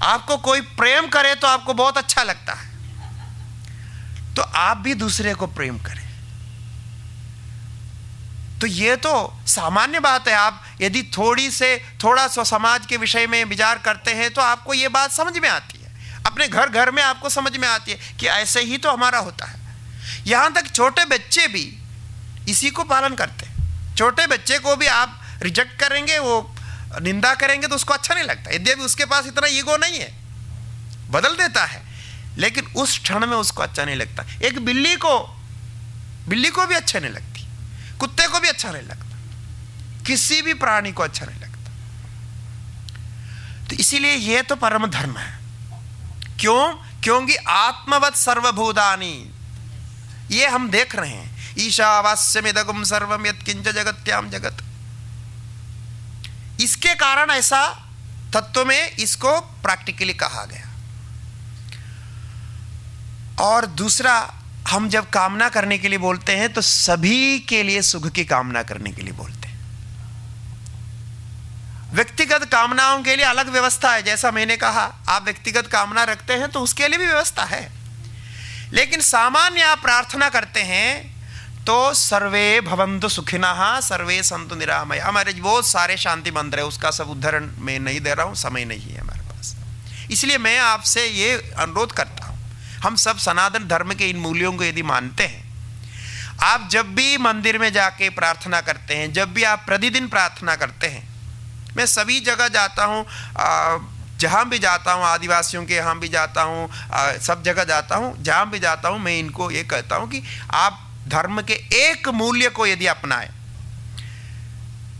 आपको कोई प्रेम करे तो आपको बहुत अच्छा लगता है, तो आप भी दूसरे को प्रेम करें। तो ये तो सामान्य बात है। आप यदि थोड़ा सा समाज के विषय में विचार करते हैं तो आपको ये बात समझ में आती है। अपने घर में आपको समझ में आती है कि ऐसे ही तो हमारा होता है। यहां तक छोटे बच्चे भी इसी को पालन करते हैं। छोटे बच्चे को भी आप रिजेक्ट करेंगे, वो निंदा करेंगे तो उसको अच्छा नहीं लगता, यद्यपि उसके पास इतना ईगो नहीं है, बदल देता है, लेकिन उस क्षण में उसको अच्छा नहीं लगता। एक बिल्ली को भी अच्छा नहीं लगती, कुत्ते को भी अच्छा नहीं लगता, किसी भी प्राणी को अच्छा नहीं लगता। तो इसीलिए यह तो परम धर्म है। क्यों? क्योंकि आत्मवत् सर्वभूतानि, ये हम देख रहे हैं। ईशावास्यमिदगुं सर्वं यत्किंच जगत्याम जगत, इसके कारण ऐसा तत्व में इसको प्रैक्टिकली कहा गया। और दूसरा, हम जब कामना करने के लिए बोलते हैं तो सभी के लिए सुख की कामना करने के लिए बोलते हैं। व्यक्तिगत कामनाओं के लिए अलग व्यवस्था है। जैसा मैंने कहा, आप व्यक्तिगत कामना रखते हैं तो उसके लिए भी व्यवस्था है, लेकिन सामान्य आप प्रार्थना करते हैं तो सर्वे भवन्तु सुखिनः सर्वे सन्तु निरामय। हमारे बहुत सारे शांति मंत्र है, उसका सब उदाहरण मैं नहीं दे रहा हूं, समय नहीं है हमारे पास। इसलिए मैं आपसे ये अनुरोध करता हूं, हम सब सनातन धर्म के इन मूल्यों को यदि मानते हैं, आप जब भी मंदिर में जाके प्रार्थना करते हैं, जब भी आप प्रतिदिन प्रार्थना करते हैं, मैं सभी जगह जाता हूँ, जहाँ भी जाता हूँ, आदिवासियों के यहाँ भी जाता हूँ, सब जगह जाता हूँ, जहाँ भी जाता हूँ, मैं इनको ये कहता हूँ कि आप धर्म के एक मूल्य को यदि अपनाएं,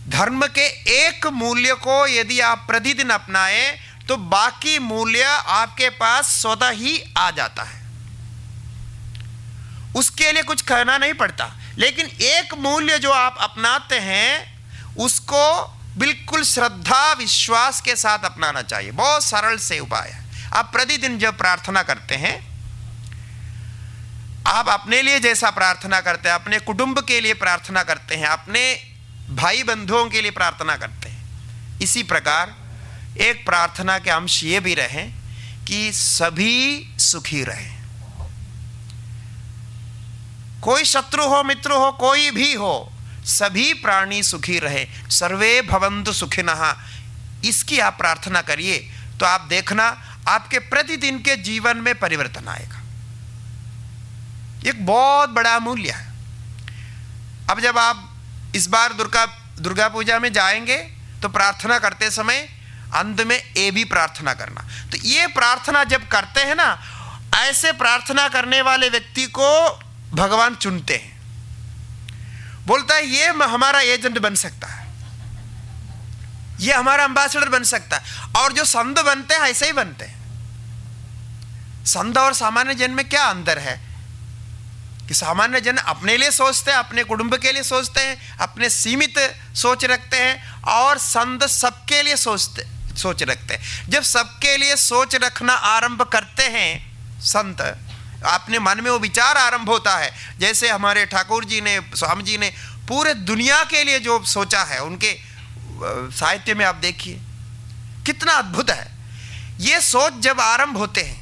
धर्म के एक मूल्य को यदि आप प्रतिदिन अपनाएं, तो बाकी मूल्य आपके पास स्वतः ही आ जाता है। उसके लिए कुछ कहना नहीं पड़ता। लेकिन एक मूल्य जो आप अपनाते हैं उसको बिल्कुल श्रद्धा विश्वास के साथ अपनाना चाहिए। बहुत सरल से उपाय है। आप प्रतिदिन जब प्रार्थना करते हैं, आप अपने लिए जैसा प्रार्थना करते हैं, अपने कुटुंब के लिए प्रार्थना करते हैं, अपने भाई बंधुओं के लिए प्रार्थना करते हैं, इसी प्रकार एक प्रार्थना के अंश ये भी रहें कि सभी सुखी रहें। कोई शत्रु हो मित्र हो कोई भी हो, सभी प्राणी सुखी रहे, सर्वे भवन्तु सुखिनः, इसकी आप प्रार्थना करिए तो आप देखना आपके प्रतिदिन के जीवन में परिवर्तन आएगा। एक बहुत बड़ा मूल्य है। अब जब आप इस बार दुर्गा पूजा में जाएंगे तो प्रार्थना करते समय अंत में ये भी प्रार्थना करना। तो ये प्रार्थना जब करते हैं ना, ऐसे प्रार्थना करने वाले व्यक्ति को भगवान चुनते हैं, बोलता है ये हमारा एजेंट बन सकता है, ये हमारा एम्बेसडर बन सकता है। और जो संत बनते हैं ऐसे ही बनते हैं। संत और सामान्य जन में क्या अंतर है कि सामान्य जन अपने लिए सोचते हैं, अपने कुटुंब के लिए सोचते हैं, अपने सीमित सोच रखते हैं, और संत सबके लिए सोच रखते हैं। जब सबके लिए सोच रखना आरंभ करते हैं संत, अपने मन में वो विचार आरंभ होता है, जैसे हमारे ठाकुर जी ने, स्वामी जी ने पूरे दुनिया के लिए जो सोचा है, उनके साहित्य में आप देखिए कितना अद्भुत है। ये सोच जब आरंभ होते हैं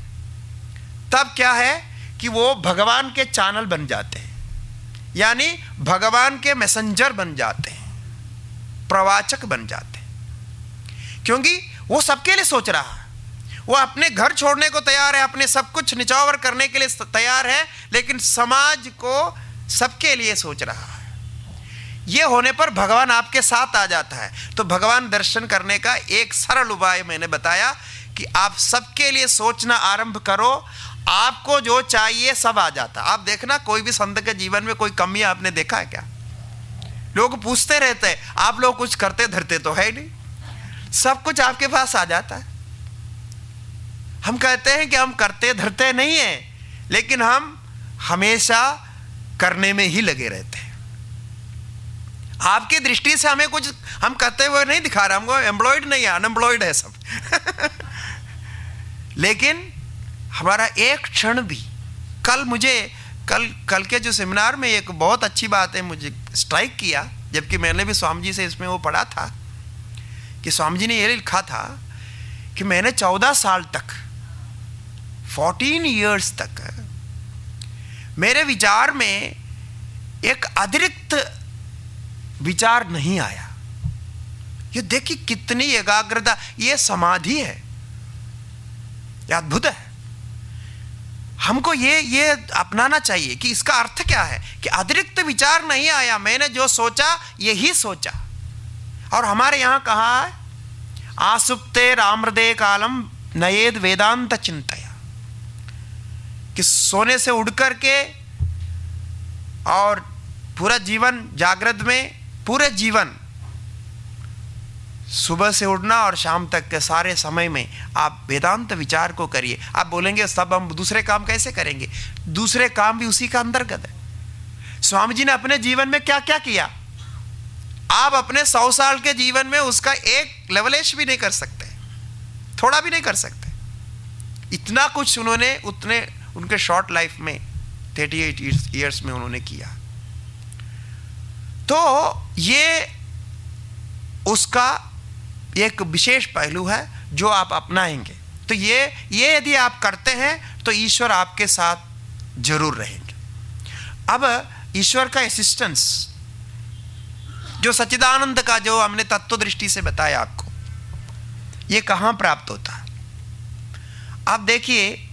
तब क्या है कि वो भगवान के चैनल बन जाते हैं, यानी भगवान के मैसेंजर बन जाते हैं, प्रवाचक बन जाते हैं, क्योंकि वो सबके लिए सोच रहा है। वो अपने घर छोड़ने को तैयार है, अपने सब कुछ निछावर करने के लिए तैयार है, लेकिन समाज को सबके लिए सोच रहा है। ये होने पर भगवान आपके साथ आ जाता है। तो भगवान दर्शन करने का एक सरल उपाय मैंने बताया कि आप सबके लिए सोचना आरंभ करो, आपको जो चाहिए सब आ जाता। आप देखना कोई भी संत के जीवन में कोई कमी आपने देखा है क्या? लोग पूछते रहते हैं, आप लोग कुछ करते धरते तो है ही नहीं, सब कुछ आपके पास आ जाता है। हम कहते हैं कि हम करते धरते नहीं हैं, लेकिन हम हमेशा करने में ही लगे रहते हैं। आपकी दृष्टि से हमें कुछ हम करते हुए नहीं दिखा रहा, हमको एम्प्लॉयड नहीं है, अनएम्प्लॉयड है सब लेकिन हमारा एक क्षण भी, कल के जो सेमिनार में एक बहुत अच्छी बात है मुझे स्ट्राइक किया, जबकि मैंने भी स्वामी जी से इसमें वो पढ़ा था कि स्वामी जी ने ये लिखा था कि मैंने 14 साल तक, 14 इयर्स तक मेरे विचार में एक अतिरिक्त विचार नहीं आया। ये देखिए कितनी एकाग्रता, ये समाधि है, ये अद्भुत है। हमको ये अपनाना चाहिए कि इसका अर्थ क्या है कि अतिरिक्त विचार नहीं आया, मैंने जो सोचा यही सोचा। और हमारे यहाँ कहा है, आसुप्ते रामृदे कालम नयेद वेदांत चिंतया, कि सोने से उड़ करके और पूरा जीवन जागृत में, पूरे जीवन सुबह से उठना और शाम तक के सारे समय में आप वेदांत विचार को करिए। आप बोलेंगे सब हम दूसरे काम कैसे करेंगे? दूसरे काम भी उसी का अंतर्गत है। स्वामी जी ने अपने जीवन में क्या क्या किया, आप अपने 100 साल के जीवन में उसका एक लेवलेश भी नहीं कर सकते, थोड़ा भी नहीं कर सकते। इतना कुछ उन्होंने उनके शॉर्ट लाइफ में 38 ईयर्स में उन्होंने किया। तो ये उसका एक विशेष पहलू है जो आप अपनाएंगे। तो ये यदि आप करते हैं तो ईश्वर आपके साथ जरूर रहेंगे। अब ईश्वर का असिस्टेंस जो सच्चिदानंद का, जो हमने तत्व दृष्टि से बताया आपको, ये कहाँ प्राप्त होता है? आप देखिए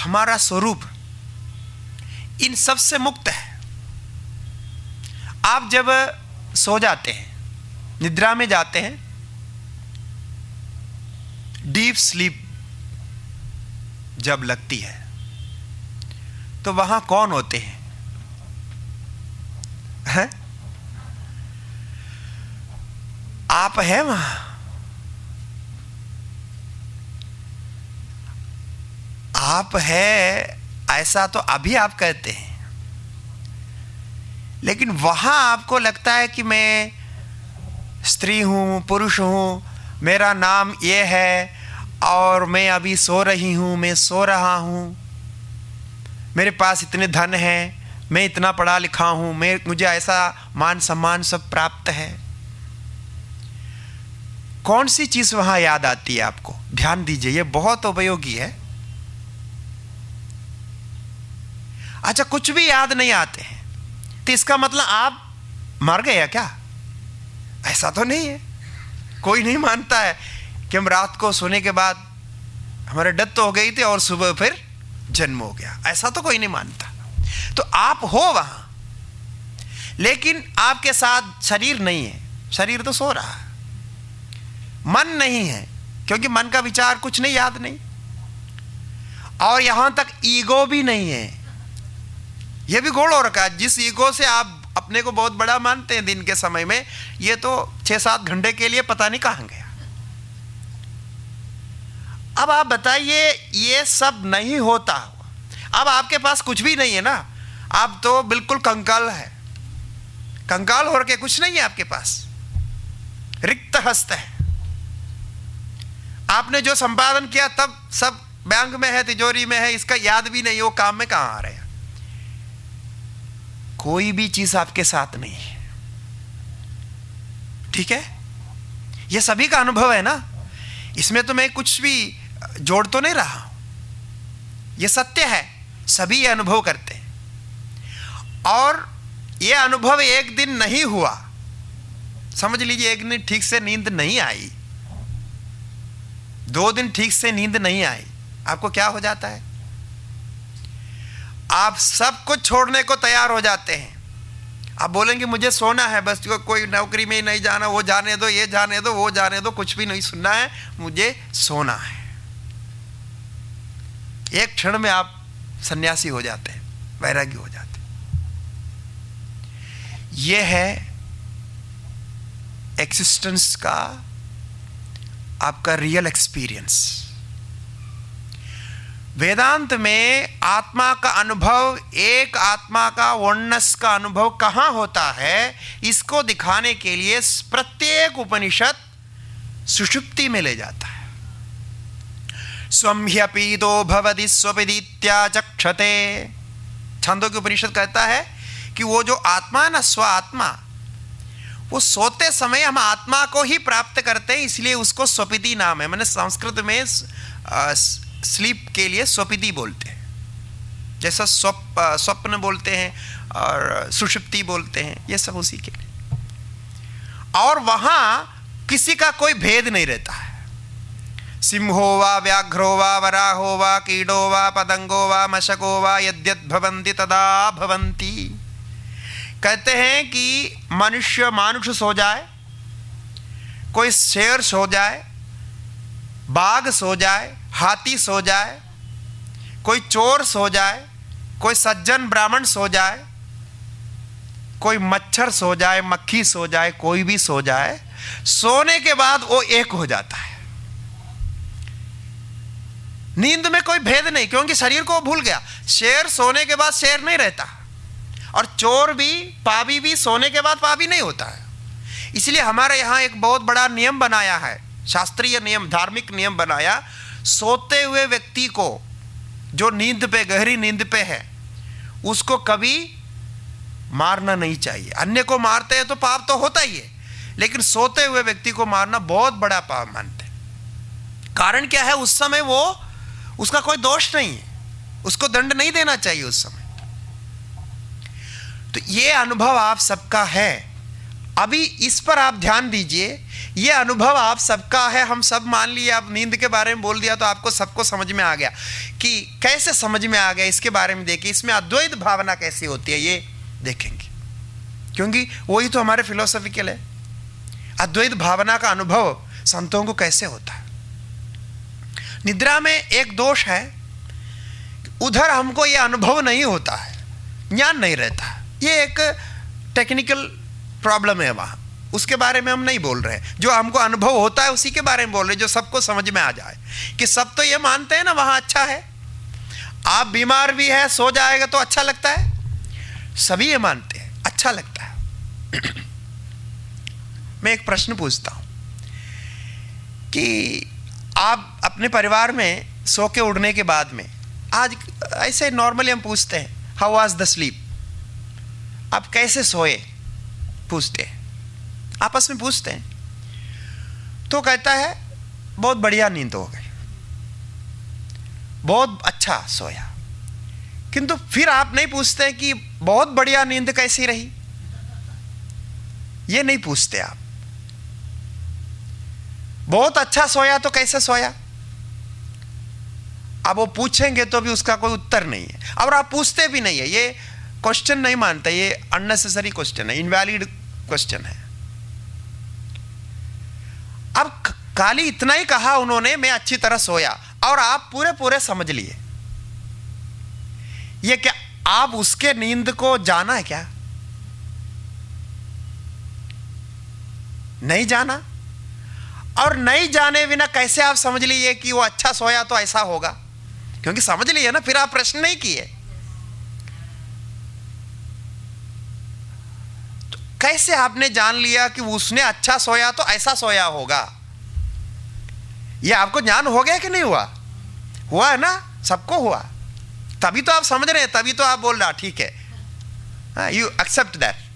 हमारा स्वरूप इन सब से मुक्त है। आप जब सो जाते हैं, निद्रा में जाते हैं, डीप स्लीप जब लगती है तो वहां कौन होते हैं? है? आप हैं वहां। आप है ऐसा तो अभी आप कहते हैं, लेकिन वहां आपको लगता है कि मैं स्त्री हूं, पुरुष हूं, मेरा नाम ये है और मैं अभी सो रही हूं, मैं सो रहा हूं, मेरे पास इतने धन हैं, मैं इतना पढ़ा लिखा हूं, मुझे ऐसा मान सम्मान सब प्राप्त है। कौन सी चीज वहां याद आती है आपको? ध्यान दीजिए, ये बहुत उपयोगी है। अच्छा, कुछ भी याद नहीं आते हैं तो इसका मतलब आप मर गए क्या? ऐसा तो नहीं है। कोई नहीं मानता है कि हम रात को सोने के बाद हमारे डेथ तो हो गई थी और सुबह फिर जन्म हो गया, ऐसा तो कोई नहीं मानता। तो आप हो वहां, लेकिन आपके साथ शरीर नहीं है, शरीर तो सो रहा है, मन नहीं है, क्योंकि मन का विचार कुछ नहीं, याद नहीं, और यहां तक ईगो भी नहीं है। यह भी गोड़ हो रखा है। जिस ईगो से आप अपने को बहुत बड़ा मानते हैं दिन के समय में, ये तो 6-7 घंटे के लिए पता नहीं कहां गया। अब आप बताइए, ये सब नहीं होता, अब आपके पास कुछ भी नहीं है ना, आप तो बिल्कुल कंकाल है, कंकाल हो रखे, कुछ नहीं है आपके पास, रिक्त हस्त है। आपने जो संपादन किया तब सब बैंक में है, तिजोरी में है, इसका याद भी नहीं, वो काम में कहां आ रहे हैं। कोई भी चीज आपके साथ नहीं है, ठीक है? ये सभी का अनुभव है ना, इसमें तो मैं कुछ भी जोड़ तो नहीं रहा हूं, ये सत्य है, सभी ये अनुभव करते हैं। और ये अनुभव एक दिन नहीं हुआ, समझ लीजिए, एक दिन ठीक से नींद नहीं आई, 2 दिन ठीक से नींद नहीं आई, आपको क्या हो जाता है? आप सब कुछ छोड़ने को तैयार हो जाते हैं। आप बोलेंगे मुझे सोना है, बस कोई नौकरी में ही नहीं जाना, वो जाने दो, ये जाने दो, वो जाने दो, कुछ भी नहीं सुनना है, मुझे सोना है। एक क्षण में आप सन्यासी हो जाते हैं, वैरागी हो जाते हैं। यह है एक्सिस्टेंस का आपका रियल एक्सपीरियंस। वेदांत में आत्मा का अनुभव, एक आत्मा का वननेस का अनुभव कहां होता है, इसको दिखाने के लिए प्रत्येक उपनिषद सुषुप्ति में ले जाता है। स्वम्ह्यपीतो भवति स्वपिदित्याचक्षते, छंदों के उपनिषद कहता है कि वो जो आत्मा है ना, स्व आत्मा, वो सोते समय हम आत्मा को ही प्राप्त करते हैं, इसलिए उसको स्वपिति नाम है। मैंने संस्कृत में स्लीप के लिए स्वपिति बोलते हैं, जैसा स्वप्न बोलते हैं और सुषुप्ति बोलते हैं, ये सब उसी के लिए। और वहां किसी का कोई भेद नहीं रहता है। सिंहो वा व्याघ्रो वा वराहो वा कीड़ो वा पतंगो वा मशको वा यद्यद् भवन्ति तदा भवन्ति। कहते हैं कि मनुष्य मानुष सो जाए, कोई शेर सो जाए, बाघ सो जाए, हाथी सो जाए, कोई चोर सो जाए, कोई सज्जन ब्राह्मण सो जाए, कोई मच्छर सो जाए, मक्खी सो जाए, कोई भी सो जाए, सोने के बाद वो एक हो जाता है। नींद में कोई भेद नहीं, क्योंकि शरीर को भूल गया। शेर सोने के बाद शेर नहीं रहता, और चोर भी, पापी भी सोने के बाद पापी नहीं होता है। इसलिए हमारे यहाँ एक बहुत बड़ा नियम बनाया है, शास्त्रीय नियम, धार्मिक नियम बनाया, सोते हुए व्यक्ति को, जो नींद पे, गहरी नींद पे है, उसको कभी मारना नहीं चाहिए। अन्य को मारते हैं तो पाप तो होता ही है, लेकिन सोते हुए व्यक्ति को मारना बहुत बड़ा पाप मानते हैं। कारण क्या है? उस समय वो, उसका कोई दोष नहीं है, उसको दंड नहीं देना चाहिए उस समय। तो ये अनुभव आप सबका है। अभी इस पर आप ध्यान दीजिए, ये अनुभव आप सबका है। हम सब मान लिए, आप नींद के बारे में बोल दिया तो आपको सबको समझ में आ गया। कि कैसे समझ में आ गया, इसके बारे में देखिए। इसमें अद्वैत भावना कैसी होती है ये देखेंगे, क्योंकि वही तो हमारे फिलोसॉफिकल है। अद्वैत भावना का अनुभव संतों को कैसे होता है। निद्रा में एक दोष है, उधर हमको ये अनुभव नहीं होता है, ज्ञान नहीं रहता है। ये एक टेक्निकल प्रॉब्लम है वहाँ, उसके बारे में हम नहीं बोल रहे। जो हमको अनुभव होता है उसी के बारे में बोल रहे, जो सबको समझ में आ जाए। कि सब तो ये मानते हैं ना वहाँ अच्छा है, आप बीमार भी है, सो जाएगा तो अच्छा लगता है, सभी ये मानते हैं, अच्छा लगता है। मैं एक प्रश्न पूछता हूँ कि आप अपने परिवार में सो के उड़ने के बाद में, आज ऐसे नॉर्मली हम पूछते हैं, हाउ वाज द स्लीप, आप कैसे सोए, पूछते हैं, आपस में पूछते हैं। तो कहता है बहुत बढ़िया नींद हो गई, बहुत अच्छा सोया। किंतु फिर आप नहीं पूछते कि बहुत बढ़िया नींद कैसी रही, ये नहीं पूछते आप। बहुत अच्छा सोया तो कैसे सोया, अब वो पूछेंगे तो भी उसका कोई उत्तर नहीं है, और आप पूछते भी नहीं है। ये क्वेश्चन नहीं मानते, ये अननेसेसरी क्वेश्चन है, इनवैलिड क्वेश्चन है। अब खाली इतना ही कहा उन्होंने, मैं अच्छी तरह सोया, और आप पूरे पूरे समझ लिए। ये क्या आप उसके नींद को जाना है क्या? नहीं जाना। और नहीं जाने बिना कैसे आप समझ लिए कि वो अच्छा सोया तो ऐसा होगा? क्योंकि समझ लिए ना, फिर आप प्रश्न नहीं किए। तो कैसे आपने जान लिया कि उसने अच्छा सोया तो ऐसा सोया होगा? ये आपको ज्ञान हो गया कि नहीं हुआ? हुआ है ना, सबको हुआ। तभी तो आप समझ रहे हैं, तभी तो आप बोल रहे ठीक है, यू एक्सेप्ट दैट।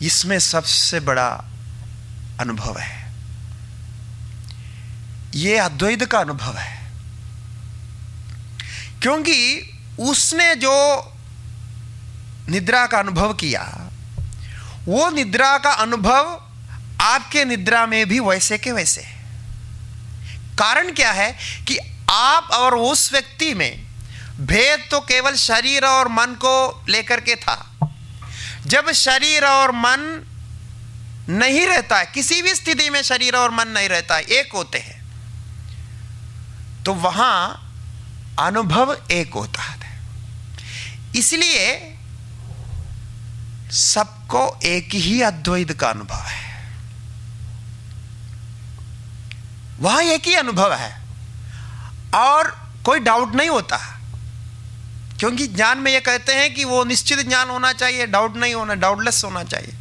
इसमें सबसे बड़ा अनुभव है, ये अद्वैत का अनुभव है। क्योंकि उसने जो निद्रा का अनुभव किया, वो निद्रा का अनुभव आपके निद्रा में भी वैसे के वैसे है। कारण क्या है कि आप और उस व्यक्ति में भेद तो केवल शरीर और मन को लेकर के था। जब शरीर और मन नहीं रहता है, किसी भी स्थिति में शरीर और मन नहीं रहता है, एक होते हैं, तो वहां अनुभव एक होता है। इसलिए सबको एक ही अद्वैत का अनुभव है, वहां एक ही अनुभव है, और कोई डाउट नहीं होता। क्योंकि ज्ञान में ये कहते हैं कि वो निश्चित ज्ञान होना चाहिए, डाउट नहीं होना, डाउटलेस होना चाहिए।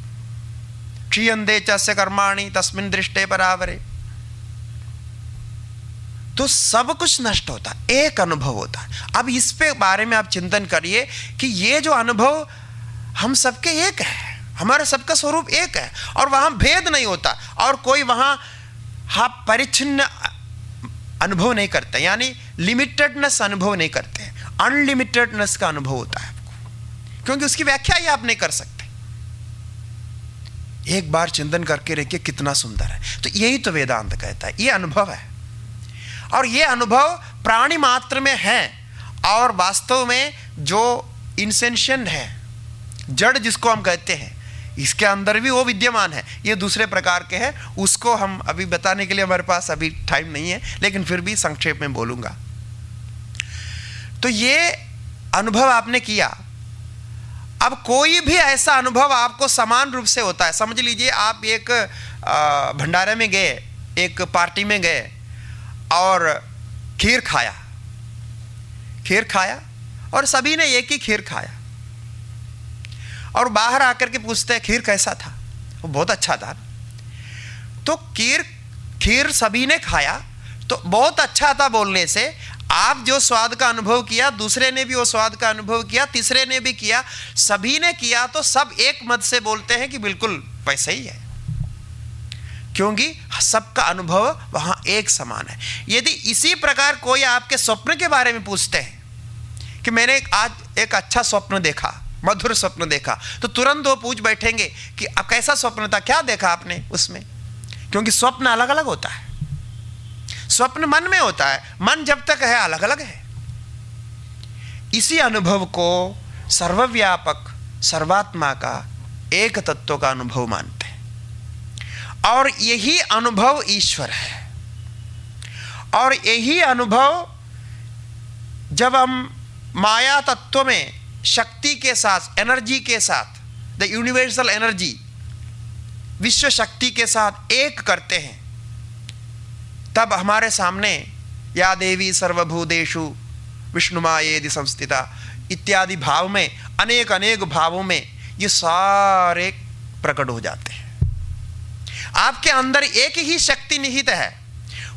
क्षीयन्ते चस्य कर्माणि तस्मिन् दृष्टे परावरे। तो सब कुछ नष्ट होता है, एक अनुभव होता है। अब इस पे बारे में आप चिंतन करिए कि ये जो अनुभव हम सबके एक है, हमारा सबका स्वरूप एक है, और वहां भेद नहीं होता, और कोई वहां परिच्छिन्न अनुभव नहीं करते, यानी लिमिटेडनेस अनुभव नहीं करते, अनलिमिटेडनेस का अनुभव होता है आपको, क्योंकि उसकी व्याख्या ही आप नहीं कर सकते। एक बार चिंतन करके देखिए कितना सुंदर है। तो यही तो वेदांत कहता है, ये अनुभव है, और ये अनुभव प्राणी मात्र में है, और वास्तव में जो इंसेंशिएंट है, जड़ जिसको हम कहते हैं, इसके अंदर भी वो विद्यमान है। ये दूसरे प्रकार के हैं, उसको हम अभी बताने के लिए हमारे पास अभी टाइम नहीं है, लेकिन फिर भी संक्षेप में बोलूंगा। तो ये अनुभव आपने किया। अब कोई भी ऐसा अनुभव आपको समान रूप से होता है। समझ लीजिए आप एक भंडारे में गए, एक पार्टी में गए, और खीर खाया, और सभी ने एक ही खीर खाया, और बाहर आकर के पूछते हैं खीर कैसा था? वो बहुत अच्छा था। तो खीर सभी ने खाया, तो बहुत अच्छा था बोलने से आप जो स्वाद का अनुभव किया, दूसरे ने भी वो स्वाद का अनुभव किया, तीसरे ने भी किया, सभी ने किया, तो सब एक मत से बोलते हैं कि बिल्कुल वैसा ही है, क्योंकि सबका अनुभव वहां एक समान है। यदि इसी प्रकार कोई आपके स्वप्न के बारे में पूछते हैं कि मैंने आज एक अच्छा स्वप्न देखा, मधुर स्वप्न देखा, तो तुरंत वो पूछ बैठेंगे कि अब कैसा स्वप्न था, क्या देखा आपने उसमें? क्योंकि स्वप्न अलग अलग होता है। स्वप्न मन में होता है, मन जब तक है अलग अलग है। इसी अनुभव को सर्वव्यापक सर्वात्मा का एक तत्व का अनुभव मानते हैं, और यही अनुभव ईश्वर है। और यही अनुभव जब हम माया तत्व में शक्ति के साथ, एनर्जी के साथ, द यूनिवर्सल एनर्जी, विश्व शक्ति के साथ एक करते हैं, तब हमारे सामने या देवी सर्वभूतेषु विष्णुमायेति संस्थिता इत्यादि भाव में, अनेक अनेक भावों में ये सारे प्रकट हो जाते हैं। आपके अंदर एक ही शक्ति निहित है,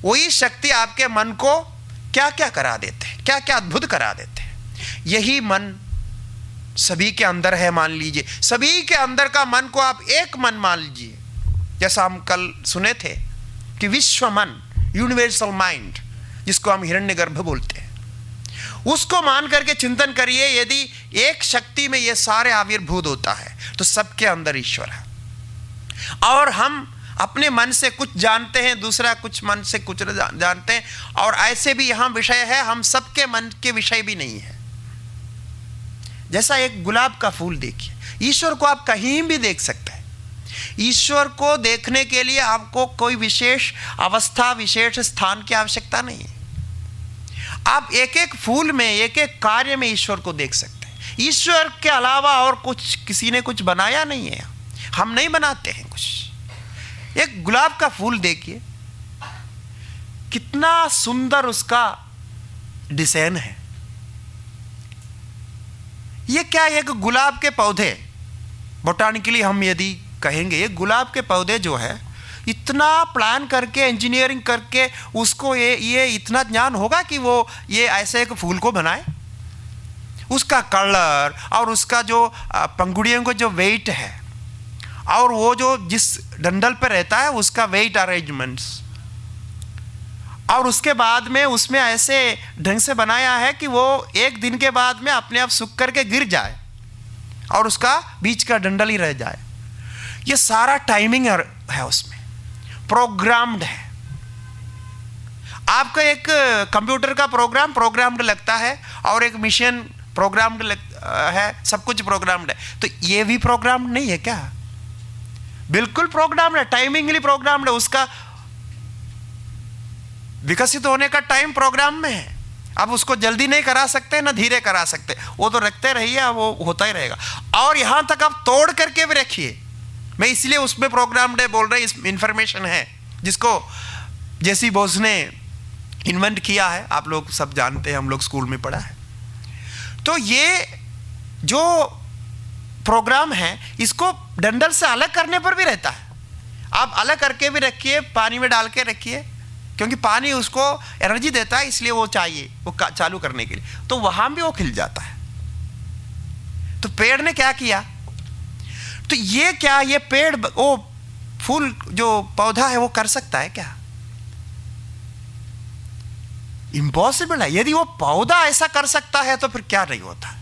वही शक्ति आपके मन को क्या क्या करा देते हैं, क्या क्या अद्भुत करा देते हैं। यही मन सभी के अंदर है, मान लीजिए। सभी के अंदर का मन को आप एक मन मान लीजिए। जैसा हम कल सुने थे कि विश्व मन, यूनिवर्सल माइंड, जिसको हम हिरण्यगर्भ बोलते हैं, उसको मान करके चिंतन करिए। यदि एक शक्ति में ये सारे आविर्भूत होता है तो सबके अंदर ईश्वर है। और हम अपने मन से कुछ जानते हैं, दूसरा कुछ मन से कुछ जानते हैं, और ऐसे भी यहां विषय है, हम सबके मन के विषय भी नहीं है। जैसा एक गुलाब का फूल देखिए, ईश्वर को आप कहीं भी देख सकते हैं। ईश्वर को देखने के लिए आपको कोई विशेष अवस्था, विशेष स्थान की आवश्यकता नहीं है। आप एक एक फूल में, एक एक कार्य में ईश्वर को देख सकते हैं। ईश्वर के अलावा और कुछ किसी ने कुछ बनाया नहीं है, हम नहीं बनाते हैं कुछ। एक गुलाब का फूल देखिए, कितना सुंदर उसका डिजाइन है। ये क्या, एक गुलाब के पौधे, बोटानिकली हम यदि कहेंगे, ये गुलाब के पौधे जो है, इतना प्लान करके, इंजीनियरिंग करके उसको ये इतना ज्ञान होगा कि वो ये ऐसे एक फूल को बनाए। उसका कलर और उसका जो पंखुड़ियों का जो वेट है, और वो जो जिस डंडल पर रहता है उसका वेट अरेंजमेंट्स, और उसके बाद में उसमें ऐसे ढंग से बनाया है कि वो एक दिन के बाद में अपने आप सूख करके गिर जाए और उसका बीच का डंडल ही रह जाए। ये सारा टाइमिंग है, उसमें प्रोग्राम्ड है। आपका एक कंप्यूटर का प्रोग्राम प्रोग्राम्ड लगता है, और एक मिशन प्रोग्राम्ड है, सब कुछ प्रोग्राम्ड है। तो ये भी प्रोग्राम्ड नहीं है क्या? बिल्कुल प्रोग्राम्ड है, टाइमिंगली प्रोग्राम्ड है। उसका विकसित होने का टाइम प्रोग्राम में है। अब उसको जल्दी नहीं करा सकते, ना धीरे करा सकते, वो तो रखते रहिए, वो होता ही रहेगा। और यहां तक आप तोड़ करके भी रखिए, मैं इसलिए उसमें प्रोग्राम्ड है बोल रहे, इस इंफॉर्मेशन है जिसको जेसी बोस ने इन्वेंट किया है, आप लोग सब जानते हैं, हम लोग स्कूल में पढ़ा है। तो ये जो प्रोग्राम है, इसको डंडल से अलग करने पर भी रहता है। आप अलग करके भी रखिए, पानी में डाल के रखिए, क्योंकि पानी उसको एनर्जी देता है, इसलिए वो चाहिए वो चालू करने के लिए, तो वहां भी वो खिल जाता है। तो पेड़ ने क्या किया? तो ये क्या, ये पेड़, वो फूल जो पौधा है वो कर सकता है क्या? इम्पॉसिबल है। यदि वो पौधा ऐसा कर सकता है तो फिर क्या नहीं होता।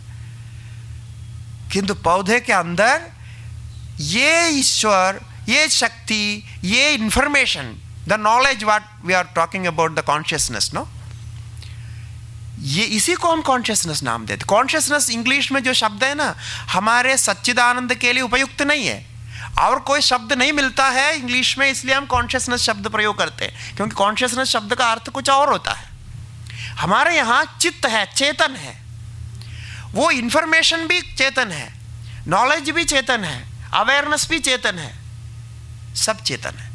किंतु पौधे के अंदर ये ईश्वर, ये शक्ति, ये information, the knowledge what we are talking about, the consciousness, no, ये इसी को हम कॉन्शियसनेस नाम देते। कॉन्शियसनेस इंग्लिश में जो शब्द है ना, हमारे सच्चिदानंद के लिए उपयुक्त नहीं है, और कोई शब्द नहीं मिलता है इंग्लिश में, इसलिए हम कॉन्शियसनेस शब्द प्रयोग करते हैं, क्योंकि कॉन्शियसनेस शब्द का अर्थ कुछ और होता है। हमारे यहाँ चित्त है, चेतन है, वो इंफॉर्मेशन भी चेतन है, नॉलेज भी चेतन है, अवेयरनेस भी चेतन है, सब चेतन है।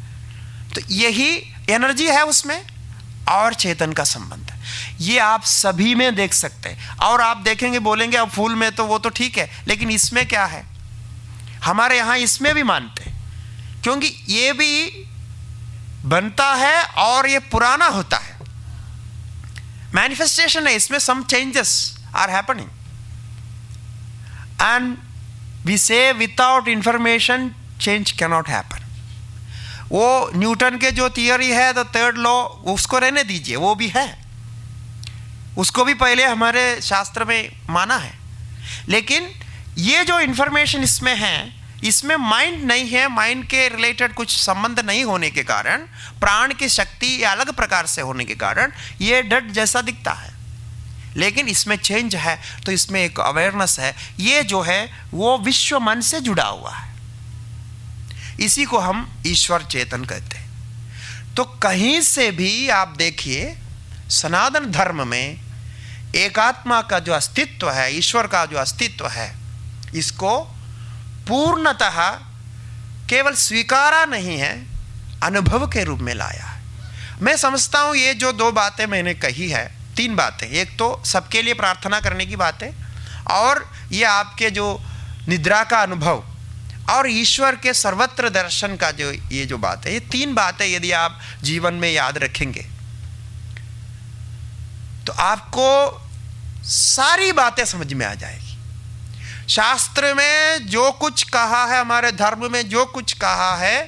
तो यही एनर्जी है उसमें, और चेतन का संबंध है। ये आप सभी में देख सकते हैं। और आप देखेंगे, बोलेंगे अब फूल में तो वो तो ठीक है, लेकिन इसमें क्या है? हमारे यहाँ इसमें भी मानते हैं, क्योंकि ये भी बनता है और ये पुराना होता है, मैनिफेस्टेशन है, इसमें some changes are happening, and we say without information change can not happen. वो न्यूटन के जो थियरी है, द थर्ड लॉ, उसको रहने दीजिए, वो भी है, उसको भी पहले हमारे शास्त्र में माना है। लेकिन ये जो इंफॉर्मेशन इसमें है, इसमें माइंड नहीं है, माइंड के रिलेटेड कुछ संबंध नहीं होने के कारण, प्राण की शक्ति अलग प्रकार से होने के कारण ये डट जैसा दिखता है। लेकिन इसमें चेंज है, तो इसमें एक अवेयरनेस है, ये जो है वो विश्व मन से जुड़ा हुआ है। इसी को हम ईश्वर चेतन कहते हैं। तो कहीं से भी आप देखिए, सनातन धर्म में एकात्मा का जो अस्तित्व है, ईश्वर का जो अस्तित्व है, इसको पूर्णतः केवल स्वीकारा नहीं है, अनुभव के रूप में लाया है। मैं समझता हूँ ये जो दो बातें मैंने कही है, तीन बातें, एक तो सबके लिए प्रार्थना करने की बात है, और ये आपके जो निद्रा का अनुभव और ईश्वर के सर्वत्र दर्शन का जो ये जो बात है, ये तीन बातें यदि आप जीवन में याद रखेंगे तो आपको सारी बातें समझ में आ जाएगी। शास्त्र में जो कुछ कहा है, हमारे धर्म में जो कुछ कहा है,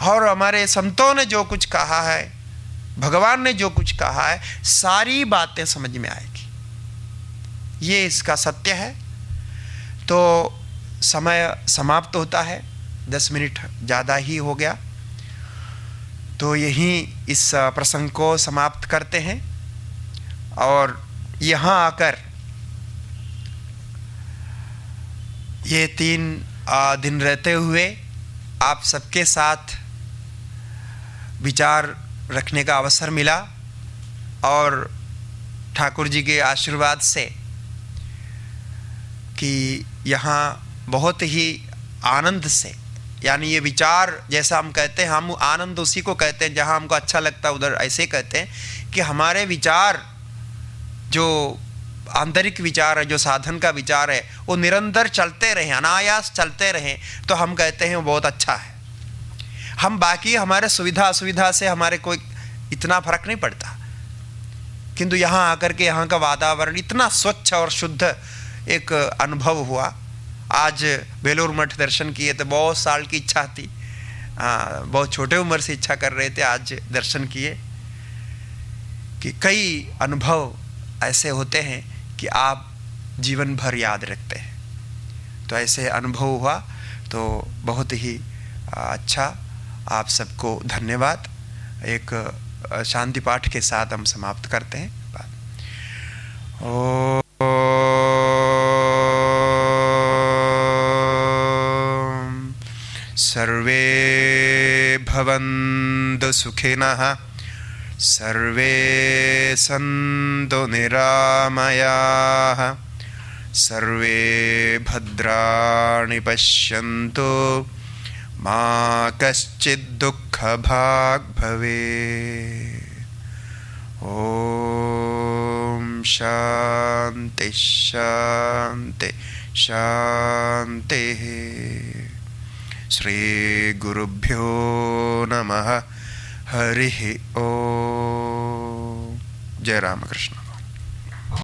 और हमारे संतों ने जो कुछ कहा है, भगवान ने जो कुछ कहा है सारी बातें समझ में आएगी, ये इसका सत्य है। तो समय समाप्त होता है, 10 मिनट ज़्यादा ही हो गया, तो यहीं इस प्रसंग को समाप्त करते हैं। और यहाँ आकर ये 3 दिन रहते हुए आप सबके साथ विचार रखने का अवसर मिला, और ठाकुर जी के आशीर्वाद से कि यहाँ बहुत ही आनंद से, यानी ये विचार जैसा हम कहते हैं, हम आनंद उसी को कहते हैं जहाँ हमको अच्छा लगता है उधर ऐसे कहते हैं कि हमारे विचार जो आंतरिक विचार है, जो साधन का विचार है, वो निरंतर चलते रहें, अनायास चलते रहें, तो हम कहते हैं वो बहुत अच्छा है। हम बाकी हमारे सुविधा असुविधा से हमारे कोई इतना फर्क नहीं पड़ता, किंतु यहाँ आकर के यहाँ का वातावरण इतना स्वच्छ और शुद्ध एक अनुभव हुआ। आज बेलूर मठ दर्शन किए तो बहुत साल की इच्छा थी, बहुत छोटे उम्र से इच्छा कर रहे थे, आज दर्शन किए कि कई अनुभव ऐसे होते हैं कि आप जीवन भर याद रखते हैं। तो ऐसे अनुभव हुआ, तो बहुत ही अच्छा। आप सबको धन्यवाद। एक शांति पाठ के साथ हम समाप्त करते हैं। ओम सर्वे भवन्तु सुखिनः, सर्वे सन्तु निरामयाः, सर्वे भद्राणि पश्यन्तु, मा कश्चित् दुःखभाग् भवेत्। ओम शांति शांति शांति। श्री गुरुभ्यो नमः। हरि ओम। जय रामकृष्ण।